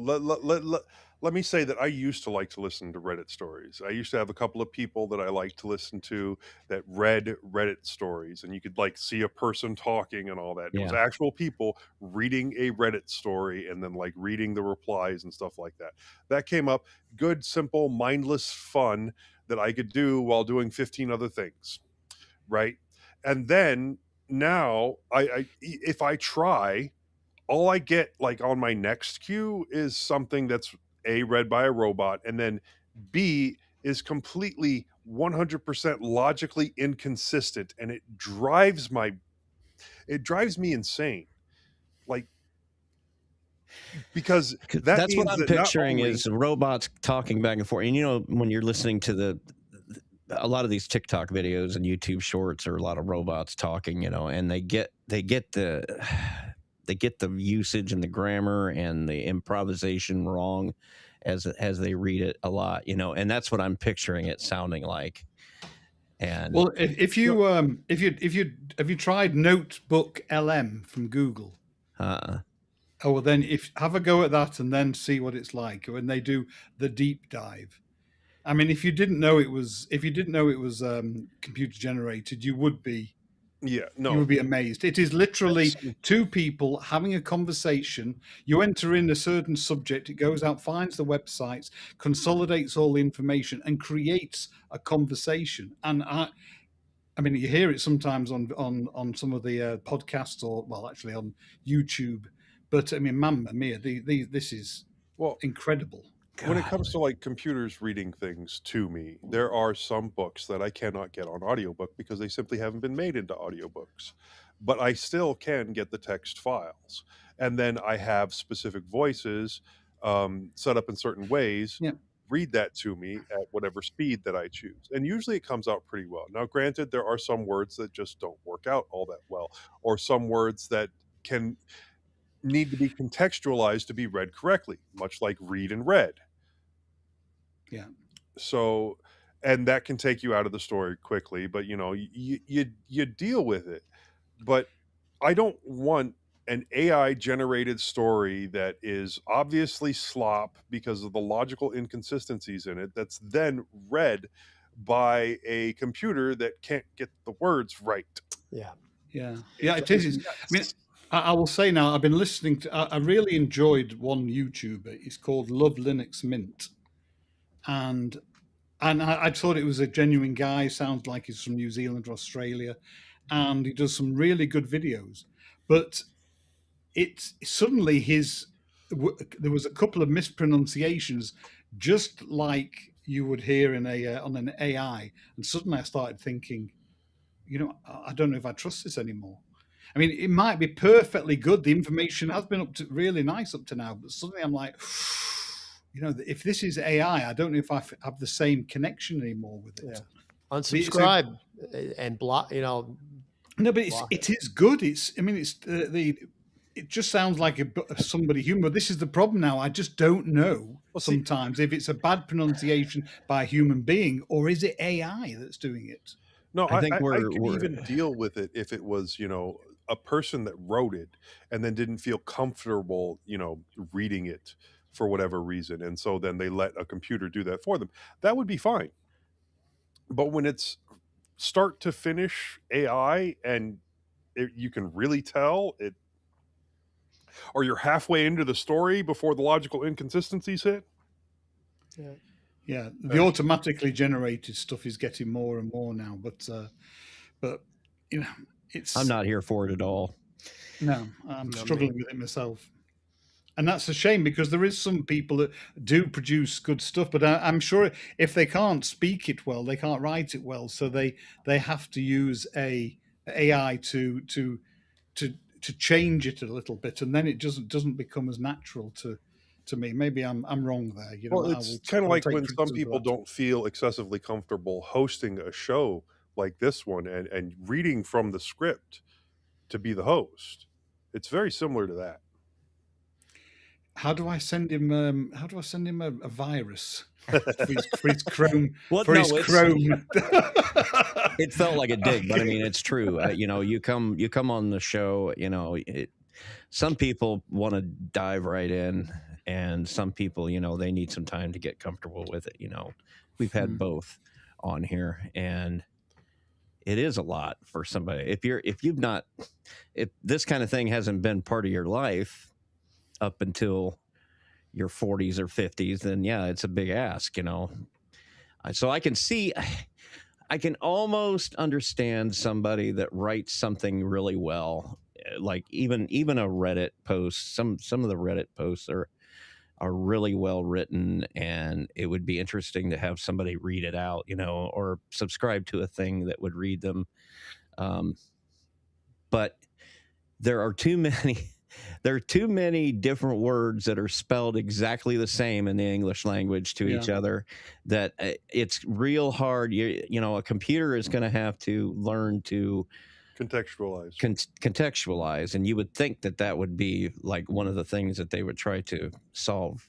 let me say that I used to like to listen to Reddit stories. I used to have a couple of people that I liked to listen to that read Reddit stories, and you could like see a person talking and all that. It was Yeah. actual people reading a Reddit story and then like reading the replies and stuff like that. That came up. Good, simple, mindless fun that I could do while doing 15 other things. Right. And then now if I try, all I get like on my next queue is something that's A, read by a robot, and then B, is completely 100% logically inconsistent, and it drives me insane. Like, because that That's what means I'm that not picturing only is robots talking back and forth. And when you're listening to a lot of these TikTok videos and YouTube shorts are a lot of robots talking, and they get the usage and the grammar and the improvisation wrong as they read it a lot, and that's what I'm picturing it sounding like. And well, if you tried Notebook LM from Google? Oh, well, then have a go at that and then see what it's like when they do the deep dive. I mean, if you didn't know it was computer generated, you would be amazed. It is literally two people having a conversation. You enter in a certain subject, it goes out, finds the websites, consolidates all the information, and creates a conversation. And I mean, you hear it sometimes on some of the podcasts, or well, actually on YouTube. But I mean, mamma mia, this is incredible. When it comes to like computers reading things to me, there are some books that I cannot get on audiobook because they simply haven't been made into audiobooks. But I still can get the text files. And then I have specific voices set up in certain ways. Yeah. Read that to me at whatever speed that I choose. And usually it comes out pretty well. Now, granted, there are some words that just don't work out all that well, or some words that can need to be contextualized to be read correctly, much like read and read. Yeah. So, and that can take you out of the story quickly, but you deal with it. But I don't want an AI generated story that is obviously slop because of the logical inconsistencies in it, that's then read by a computer that can't get the words right. Yeah. It is. I mean, I will say now, I've been listening to, I really enjoyed one YouTuber. He's called Love Linux Mint. And I thought it was a genuine guy. Sounds like he's from New Zealand or Australia. And he does some really good videos. But it's suddenly there was a couple of mispronunciations, just like you would hear in on an AI. And suddenly I started thinking, I don't know if I trust this anymore. I mean, it might be perfectly good. The information has been really nice up to now, but suddenly I'm like, if this is AI, I don't know if I have the same connection anymore with it. Yeah. Unsubscribe and block. No, but it is good. It just sounds like somebody human. But this is the problem now. I just don't know sometimes if it's a bad pronunciation by a human being or is it AI that's doing it. No, I could even deal with it if it was, a person that wrote it and then didn't feel comfortable, reading it for whatever reason. And so then they let a computer do that for them. That would be fine. But when it's start to finish AI and you can really tell it, or you're halfway into the story before the logical inconsistencies hit. Yeah, the automatically generated stuff is getting more and more now, but it's. I'm not here for it at all. No, I'm struggling with it myself. And that's a shame because there is some people that do produce good stuff, but I'm sure if they can't speak it well, they can't write it well, so they have to use a AI to to change it a little bit, and then it doesn't become as natural to me. Maybe I'm wrong there. You know, Well, it's kind I of will like take when some criticism for people that. don't feel excessively comfortable hosting a show like this one and reading from the script to be the host. It's very similar to that. How do I send him? How do I send him a virus for his Chrome Well, for his no, it's Chrome? it felt like a dig, but I mean, it's true. You know, you come on the show, you know, some people want to dive right in, and some people, you know, they need some time to get comfortable with it. You know, we've had both on here, and it is a lot for somebody. If this kind of thing hasn't been part of your life up until your 40s or 50s, then yeah, it's a big ask, you know. So I can see, I can almost understand somebody that writes something really well, like even a Reddit post. Some of the Reddit posts are really well written, and it would be interesting to have somebody read it out, you know, or subscribe to a thing that would read them. Um, but there are too many. There are too many different words that are spelled exactly the same in the English language to each Yeah. other that it's real hard. You know, a computer is going to have to learn to Contextualize. contextualize, and you would think that that would be like one of the things that they would try to solve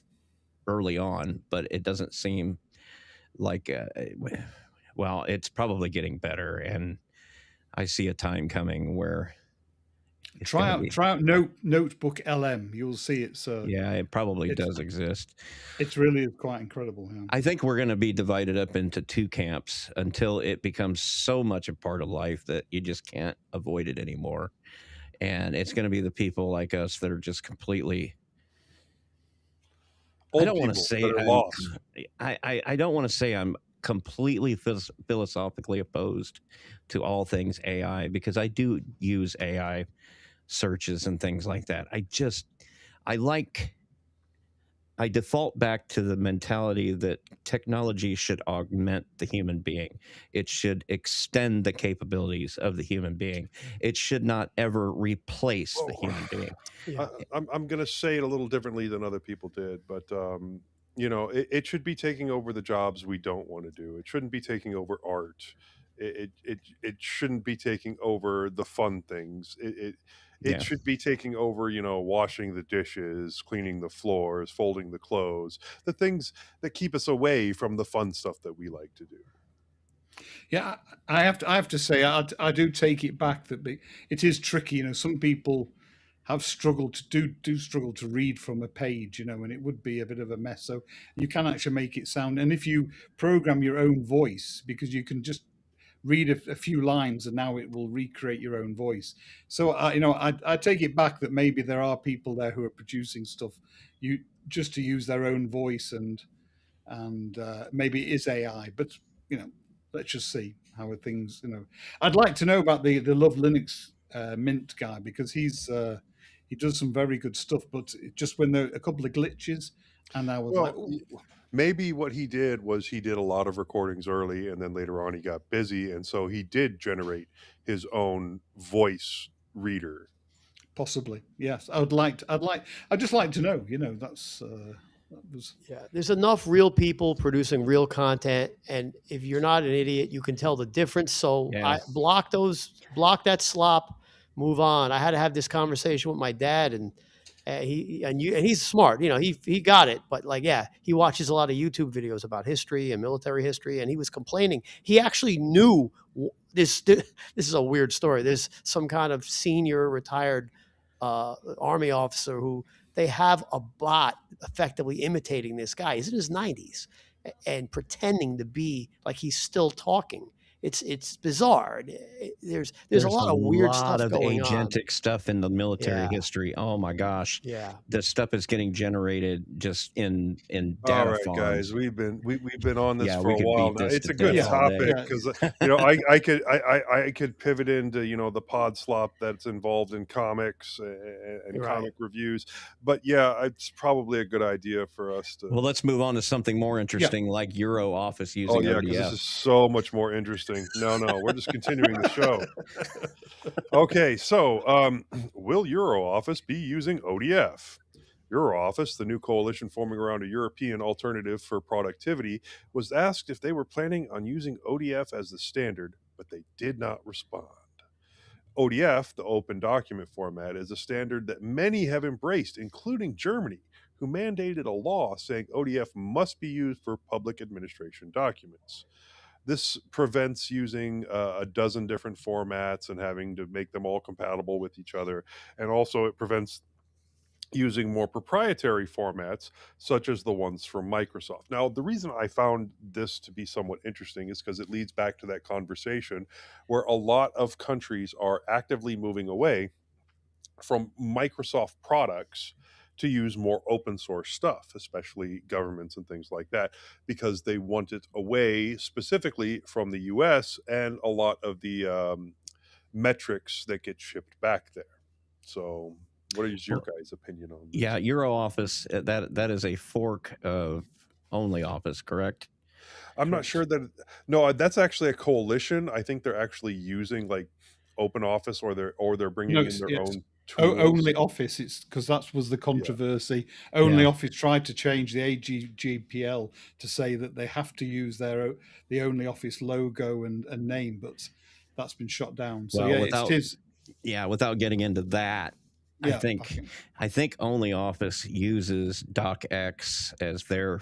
early on, but it doesn't seem like. Well, it's probably getting better, and I see a time coming where it's going to be. Try out Notebook LM. You'll see Yeah, it probably it's does exist. it's really quite incredible. Yeah. I think we're going to be divided up into two camps until it becomes so much a part of life that you just can't avoid it anymore. And it's going to be the people like us that are just completely. I Old don't want to people that say are I'm. lost. I don't want to say I'm completely philosophically opposed to all things AI, because I do use AI searches and things like that. I like I default back to the mentality that technology should augment the human being. It should extend the capabilities of the human being. It should not ever replace the human being. Yeah. I'm going to say it a little differently than other people did, but you know, it should be taking over the jobs we don't want to do. It shouldn't be taking over art. It shouldn't be taking over the fun things. It Yeah. should be taking over, you know, washing the dishes, cleaning the floors, folding the clothes, the things that keep us away from the fun stuff that we like to do. Yeah, I have to say I do take it back that it is tricky. You know, some people have struggled to do struggle to read from a page. You know, and it would be a bit of a mess. So you can actually make it sound. And if you program your own voice, because you can just read a few lines and now it will recreate your own voice. So you know, I take it back that maybe there are people there who are producing stuff you just to use their own voice, and maybe it is AI, but you know, let's just see how things. You know, I'd like to know about the Love Linux Mint guy, because he does some very good stuff, but just when there are a couple of glitches, and I was like, Well, ooh, maybe what he did was he did a lot of recordings early, and then later on he got busy, and so he did generate his own voice reader. possibly yes. I'd just like to know. You know, that was Yeah, there's enough real people producing real content, and if you're not an idiot, you can tell the difference. So Yeah. I block that slop, move on. I had to have this conversation with my dad, and he's smart. You know, he got it, but like, yeah, he watches a lot of YouTube videos about history and military history, and he was complaining. He actually knew this. This is a weird story. There's some kind of senior retired army officer who they have a bot effectively imitating this guy. He's in his 90s and pretending to be like he's still talking. It's bizarre. There's a There's a lot of weird lot stuff of going on. agentic stuff in the military Yeah, history. Oh my gosh. yeah. This stuff is getting generated just in All data right, guys, farms. we've been on this Yeah, for we a could while beat now. this It's to a good death Yeah, all day. topic yeah. because I could pivot into the pod slop that's involved in comics and You're comic right. reviews, but yeah, it's probably a good idea for us to. Well, let's move on to something more interesting like Euro Office Oh using yeah, because this ODF. is so much more interesting. No, we're just continuing the show. Okay, so will EuroOffice be using ODF? EuroOffice, the new coalition forming around a European alternative for productivity, was asked if they were planning on using ODF as the standard, but they did not respond. ODF, the open document format, is a standard that many have embraced, including Germany, who mandated a law saying ODF must be used for public administration documents. This prevents using a dozen different formats and having to make them all compatible with each other. And also, it prevents using more proprietary formats, such as the ones from Microsoft. Now, the reason I found this to be somewhat interesting is because it leads back to that conversation where a lot of countries are actively moving away from Microsoft products to use more open source stuff, especially governments and things like that, because they want it away specifically from the US and a lot of the metrics that get shipped back there. So, what is your guys' opinion on this? Yeah, Euro Office, that is a fork of Only Office, correct? I'm not Correct. sure that. No, that's actually a coalition. I think they're actually using like Open Office, or they're bringing No, in their it's own tools. only Office. It's because that was the controversy. Only Office tried to change the AGPL to say that they have to use the Only Office logo and name, but that's been shot down. So Well, yeah, without it is. without getting into that, I Yeah, think Only Office uses DocX as their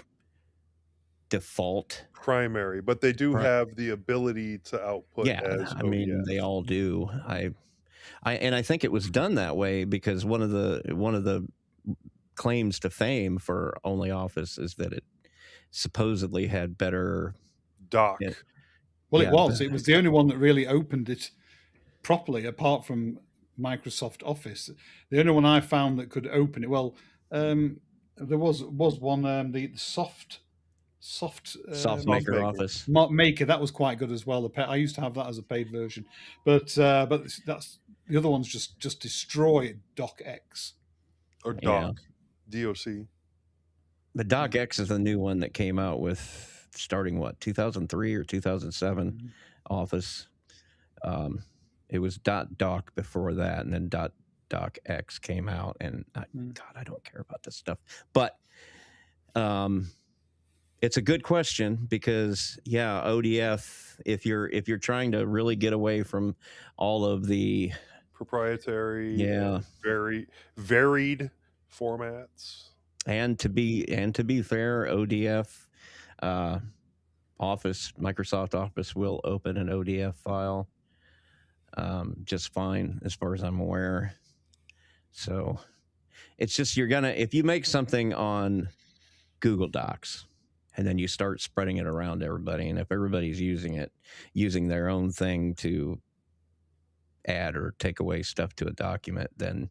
default primary, but they do Right. have the ability to output Yeah, as I mean ODF. they all do. I think it was done that way because one of the claims to fame for Only Office is that it supposedly had better Doc. well, yeah, it was. It was the only one that really opened it properly, apart from Microsoft Office. The only one I found that could open it. Well, there was one the soft SoftMaker Maker. Office. Maker. That was quite good as well. I used to have that as a paid version, but that's the other ones just destroy DocX. Or Yeah. Doc. DOC. The DocX is the new one that came out with starting what 2003 or 2007 Office. It was .doc before that, and then .docx came out, and God, I don't care about this stuff. But it's a good question because ODF. If you're trying to really get away from all of the proprietary, very varied formats, and to be fair, ODF. Microsoft Office will open an ODF file just fine as far as I'm aware. So it's just if you make something on Google Docs and then you start spreading it around to everybody, and if everybody's using their own thing to add or take away stuff to a document, then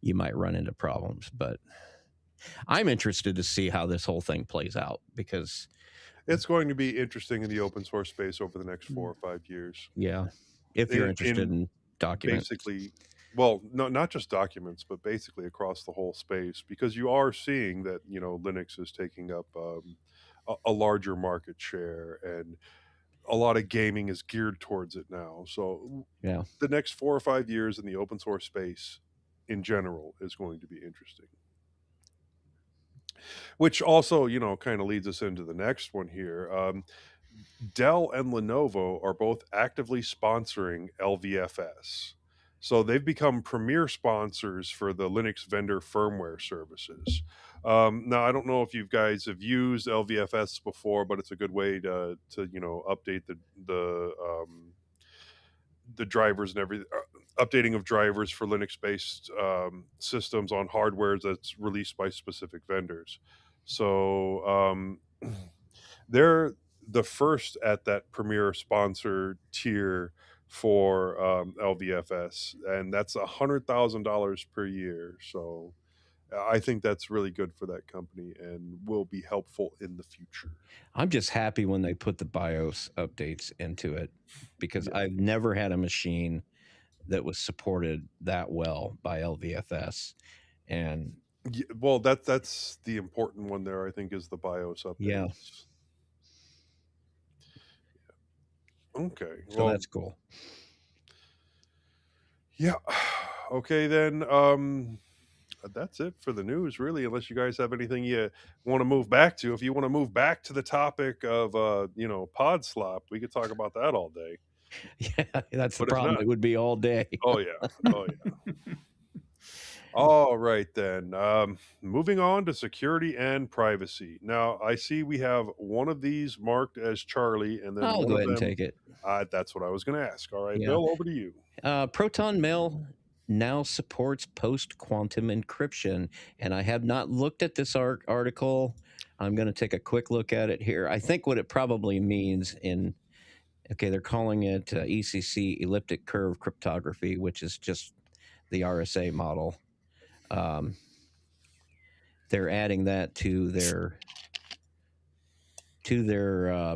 you might run into problems. But I'm interested to see how this whole thing plays out because it's going to be interesting in the open source space over the next 4 or 5 years. Yeah, if you're interested in documents. Basically, well, not just documents, but basically across the whole space, because you are seeing that Linux is taking up a larger market share, and a lot of gaming is geared towards it now. So yeah, the next 4 or 5 years in the open source space in general is going to be interesting. Which also, kind of leads us into the next one here. Dell and Lenovo are both actively sponsoring LVFS. So they've become premier sponsors for the Linux vendor firmware services. Now, I don't know if you guys have used LVFS before, but it's a good way to update the drivers and everything. Updating of drivers for Linux-based systems on hardware that's released by specific vendors. So the first at that premier sponsor tier for LVFS, and that's $100,000 per year. So I think that's really good for that company and will be helpful in the future. I'm just happy when they put the BIOS updates into it, because Yeah. I've never had a machine that was supported that well by LVFS. And Yeah, well, that's the important one there, I think, is the BIOS yeah, updates. Okay. so Well, that's cool. yeah. Okay, then. That's it for the news, really, unless you guys have anything you want to move back to. If you want to move back to the topic of pod slop, we could talk about that all day. Yeah, that's the But if problem. not, It would be all day. oh yeah. Oh yeah. All right then. Moving on to security and privacy. Now I see we have one of these marked as Charlie, and then I'll one go of ahead and them. take it. That's what I was going to ask. All right, Yeah. Bill, over to you. Proton Mail now supports post quantum encryption, and I have not looked at this article. I'm going to take a quick look at it here. I think what it probably means they're calling it ECC elliptic curve cryptography, which is just the RSA model. They're adding that to their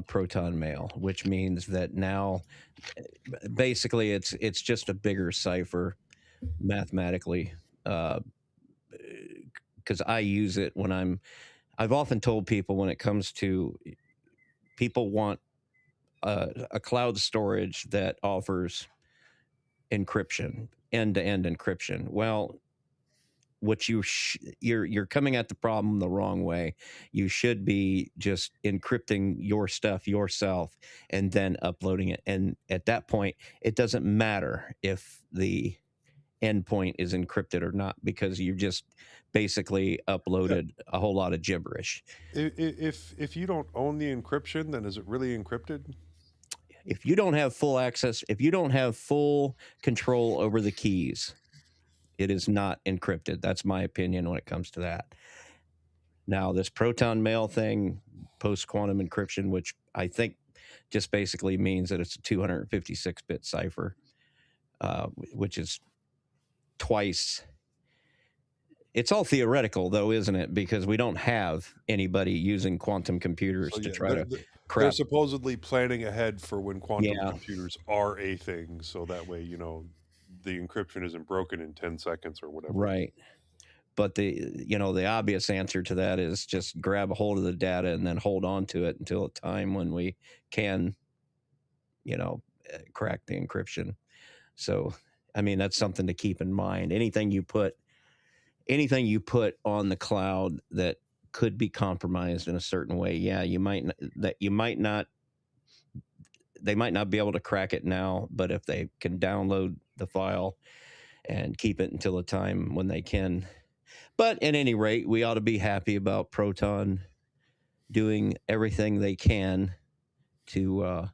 Proton Mail, which means that now basically it's just a bigger cipher mathematically, because I use it when I've often told people, when it comes to people want a cloud storage that offers encryption, end-to-end encryption. Well, what you're coming at the problem the wrong way. You should be just encrypting your stuff yourself and then uploading it. And at that point, it doesn't matter if the endpoint is encrypted or not, because you just basically uploaded a whole lot of gibberish. If you don't own the encryption, then is it really encrypted? If you don't have full access, if you don't have full control over the keys, it is not encrypted. That's my opinion when it comes to that. Now, this Proton Mail thing, post quantum encryption, which I think just basically means that it's a 256-bit cipher, which is twice. It's all theoretical, though, isn't it? Because we don't have anybody using quantum computers So to yeah, try to they're crack. supposedly planning ahead for when quantum Yeah, computers are a thing, so that way the encryption isn't broken in 10 seconds or whatever. right. But the obvious answer to that is just grab a hold of the data and then hold on to it until a time when we can, crack the encryption. So, I mean, that's something to keep in mind. Anything you put on the cloud that could be compromised in a certain way, yeah, they might not be able to crack it now, but if they can download the file and keep it until a time when they can. But at any rate, we ought to be happy about Proton doing everything they can to.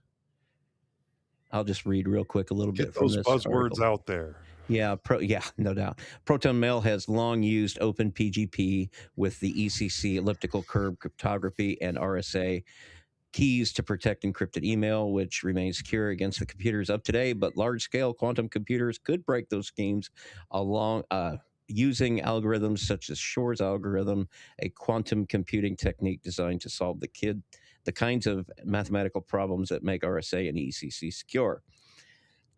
I'll just read real quick a little Get bit from those this buzzwords article. out there. Yeah, no doubt. Proton Mail has long used OpenPGP with the ECC elliptical curve cryptography and RSA keys to protect encrypted email, which remains secure against the computers of today. But large-scale quantum computers could break those schemes along using algorithms such as Shor's algorithm, a quantum computing technique designed to solve the kinds of mathematical problems that make RSA and ECC secure.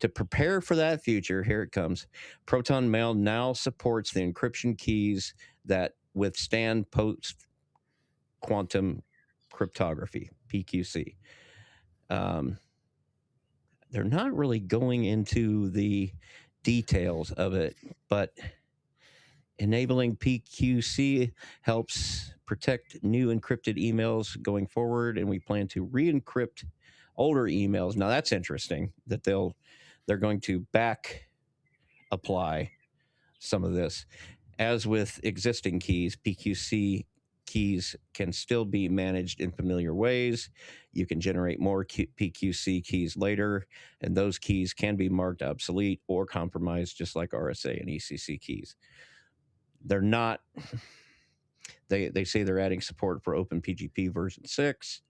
To prepare for that future, here it comes. Proton Mail now supports the encryption keys that withstand post quantum cryptography, PQC. They're not really going into the details of it, but enabling PQC helps protect new encrypted emails going forward, and we plan to re-encrypt older emails. Now that's interesting that they're going to back apply some of this. As with existing keys, PQC keys can still be managed in familiar ways. You can generate more PQC keys later, and those keys can be marked obsolete or compromised, just like RSA and ECC keys. They're not. They say they're adding support for OpenPGP version 6.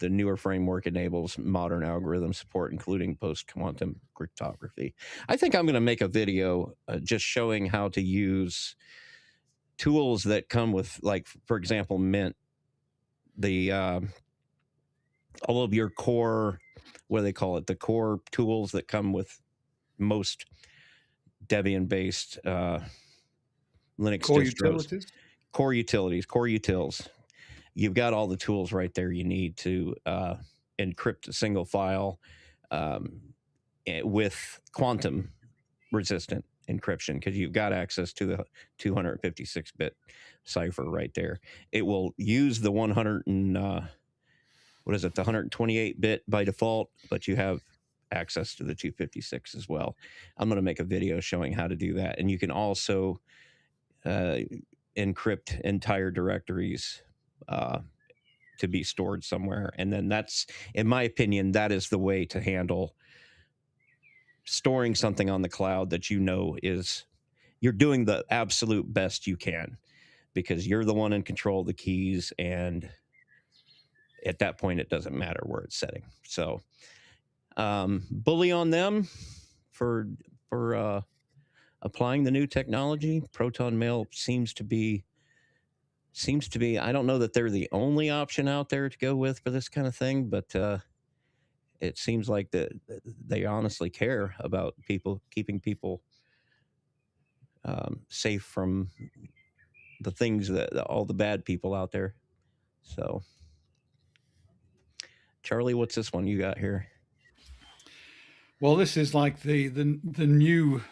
the newer framework enables modern algorithm support, including post-quantum cryptography. I think I'm going to make a video just showing how to use tools that come with, like, for example, Mint, the all of your core, what do they call it? The core tools that come with most Debian-based Linux Core distros. utilities. Core utilities, core utils. You've got all the tools right there you need to encrypt a single file with quantum resistant encryption, because you've got access to the 256-bit cipher right there. It will use the 128-bit by default, but you have access to the 256 as well. I'm going to make a video showing how to do that. And you can also encrypt entire directories to be stored somewhere. And then that's, in my opinion, that is the way to handle storing something on the cloud that you know is, you're doing the absolute best you can, because you're the one in control of the keys, and at that point it doesn't matter where it's setting. So bully on them for applying the new technology. Proton Mail seems to be, I don't know that they're the only option out there to go with for this kind of thing, but it seems like that they honestly care about people, keeping people safe from the things that all the bad people out there. So, Charlie, what's this one you got here? Well, this is like the new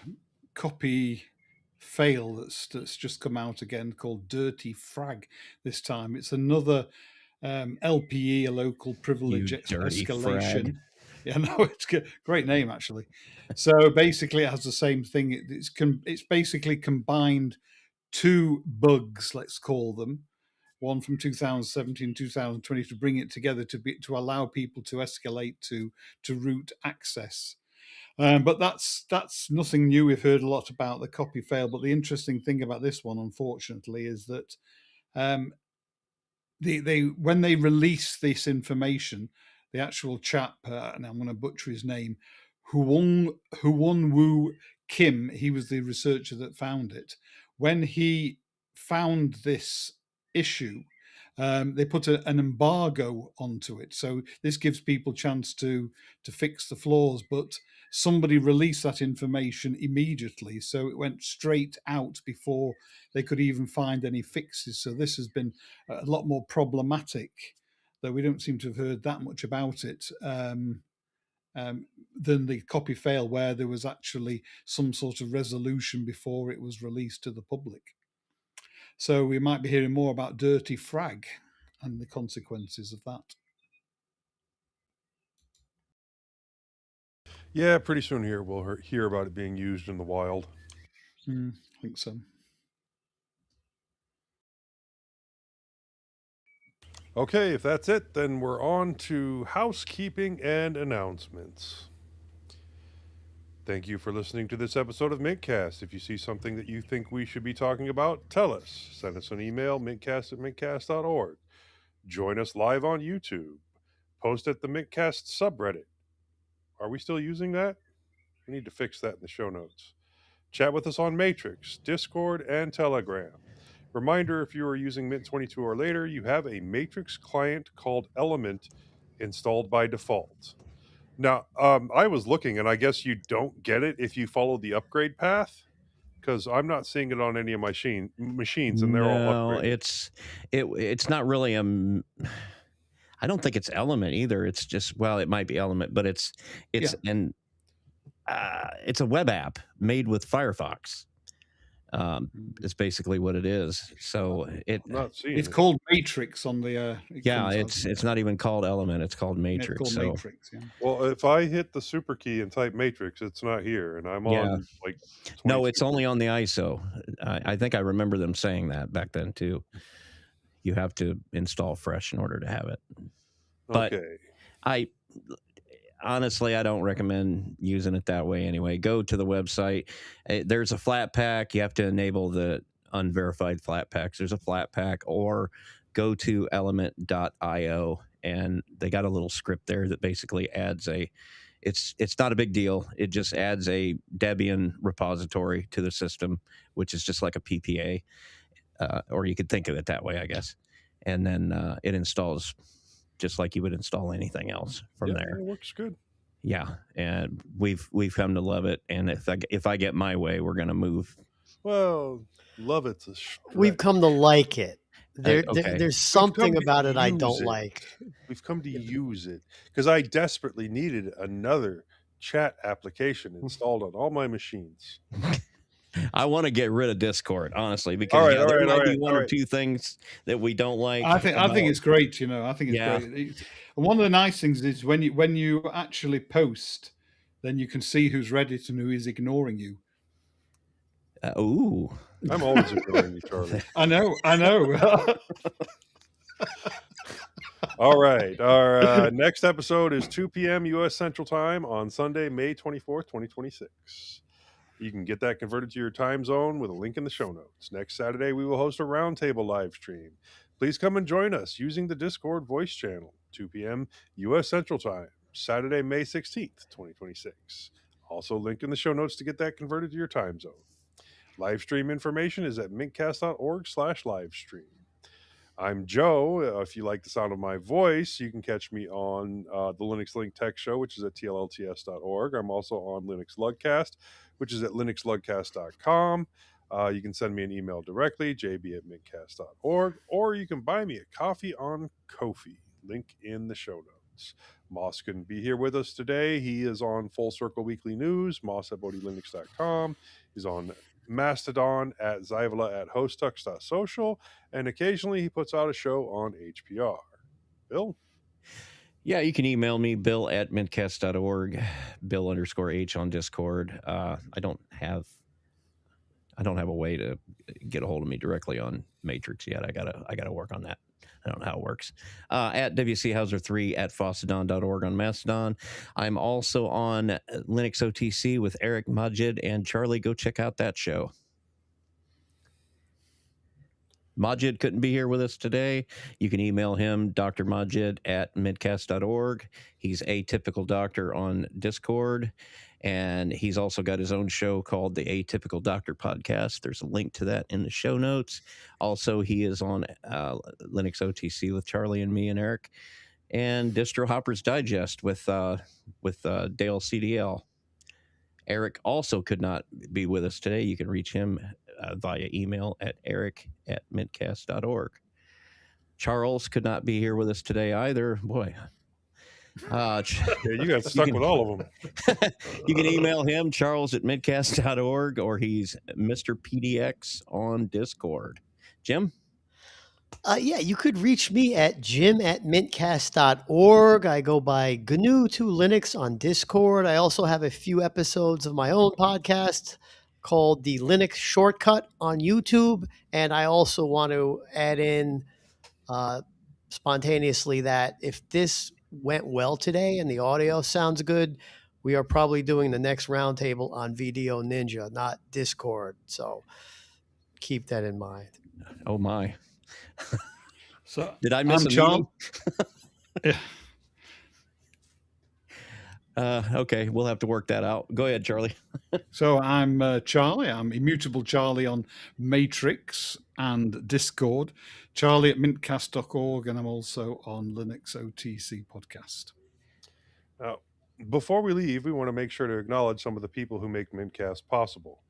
copy fail that's just come out again, called Dirty Frag. This time it's another LPE, a local privilege escalation. Frag. Yeah, no, it's a great name actually. So basically, it has the same thing. It's basically combined two bugs, let's call them, one from 2017, 2020, to bring it together to allow people to escalate to root access. But that's nothing new. We've heard a lot about the copy fail, but the interesting thing about this one, unfortunately, is that they when they release this information, the actual chap, and I'm going to butcher his name, Woo Kim, he was the researcher that found it. When he found this issue, they put an embargo onto it. So this gives people chance to fix the flaws, but somebody released that information immediately. So it went straight out before they could even find any fixes. So this has been a lot more problematic, though we don't seem to have heard that much about it, than the copy fail, where there was actually some sort of resolution before it was released to the public. So we might be hearing more about Dirty Frag and the consequences of that. Yeah, pretty soon here we'll hear about it being used in the wild. I think so. Okay, if that's it, then we're on to housekeeping and announcements. Thank you for listening to this episode of mintCast. If you see something that you think we should be talking about, tell us. Send us an email, mintcast@mintcast.org. Join us live on YouTube. Post at the mintcast subreddit. Are we still using that? We need to fix that in the show notes. Chat with us on Matrix, Discord, and Telegram. Reminder, if you are using Mint 22 or later, you have a Matrix client called Element installed by default. Now, I was looking, and I guess you don't get it if you follow the upgrade path, because I'm not seeing it on any of my machines, and they're all upgraded. It's not really I don't think it's Element either. It's just, well, it might be Element, but it's a web app made with Firefox. It's basically what it is. So I'm not seeing it's it. called Matrix on the. It's not even called Element. It's called Matrix. It's called Matrix. Yeah. Well, if I hit the super key and type Matrix, it's not here, and I'm on like. No, it's only on the ISO. I think I remember them saying that back then too. You have to install fresh in order to have it. But okay. Honestly, I don't recommend using it that way anyway. Go to the website. There's a flat pack. You have to enable the unverified flat packs. There's a flat pack, or go to element.io and they got a little script there that basically adds it's not a big deal. It just adds a Debian repository to the system, which is just like a PPA, or you could think of it that way, I guess. And then it installs just like you would install anything else from there. It works good. Yeah, and we've come to love it. And if I get my way, we're going to move. Well, love it. We've come to like it. Okay. There's something about it I don't like. We've come to use it because I desperately needed another chat application installed on all my machines. I want to get rid of Discord, honestly, because there might be one or two things that we don't like. I think it's great. I think it's great. And one of the nice things is when you actually post, then you can see who's Reddit and who is ignoring you. Ooh, I'm always ignoring you, Charlie. I know. All right. Our next episode is 2 p.m. U.S. Central Time on Sunday, May 24th, 2026. You can get that converted to your time zone with a link in the show notes. Next Saturday, we will host a roundtable live stream. Please come and join us using the Discord voice channel, 2 p.m. U.S. Central Time, Saturday, May 16th, 2026. Also, link in the show notes to get that converted to your time zone. Live stream information is at mintcast.org/livestream. I'm Joe. If you like the sound of my voice, you can catch me on the Linux Link Tech Show, which is at tllts.org. I'm also on Linux Lugcast, which is at linuxlugcast.com. You can send me an email directly, jb@mintcast.org, or you can buy me a coffee on Ko-fi. Link in the show notes. Moss couldn't be here with us today. He is on Full Circle Weekly News, moss@bodhilinux.com. He's on Mastodon at Zyvala at hostux.social, and occasionally he puts out a show on HPR. Bill? Yeah, you can email me, bill@mintcast.org, bill_h on Discord. I don't have a way to get a hold of me directly on Matrix yet. I gotta work on that. I don't know how it works. At WCHauser3 at fossadon.org on Mastodon. I'm also on Linux OTC with Eric, Majid, and Charlie. Go check out that show. Majid couldn't be here with us today. You can email him, Dr. Majid at mintcast.org. He's Atypical Doctor on Discord. And he's also got his own show called the Atypical Doctor Podcast. There's a link to that in the show notes. Also, he is on Linux OTC with Charlie and me and Eric, and Distro Hoppers Digest with Dale CDL. Eric also could not be with us today. You can reach him via email at eric@mintcast.org. Charles could not be here with us today either. Boy. Yeah, you got stuck with all of them. You can email him, charles@mintcast.org, or he's Mr. PDX on Discord. Jim? Yeah, you could reach me at jim@mintcast.org. I go by GNU2Linux on Discord. I also have a few episodes of my own podcast called The Linux Shortcut on YouTube. And I also want to add in spontaneously that if this went well today and the audio sounds good, we are probably doing the next roundtable on Video Ninja, not Discord. So keep that in mind. Oh, my. So did I miss a meeting? Okay, we'll have to work that out. Go ahead, Charlie. So I'm Charlie. I'm Immutable Charlie on Matrix and Discord. Charlie at mintcast.org, and I'm also on Linux OTC podcast. Now, before we leave, we want to make sure to acknowledge some of the people who make mintcast possible.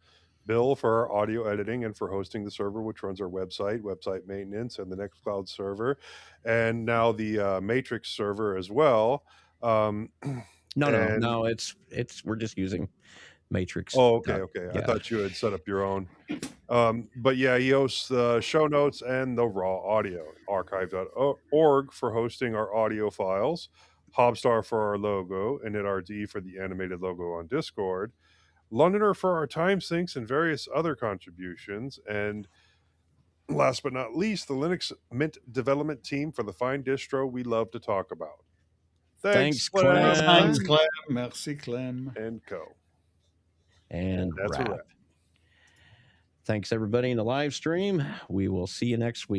Bill for our audio editing and for hosting the server, which runs our website maintenance, and the Nextcloud server, and now the Matrix server as well. No, it's we're just using Matrix. Oh, okay. Yeah. I thought you had set up your own. But yeah, he hosts the show notes and the raw audio. Archive.org for hosting our audio files. Hobstar for our logo, and initRD for the animated logo on Discord. Londoner for our time sinks and various other contributions. And last but not least, the Linux Mint development team for the fine distro we love to talk about. Thanks, Clem. Thanks, Clem. Merci, Clem. And co. And that's wrap. a wrap. Thanks, everybody in the live stream. We will see you next week.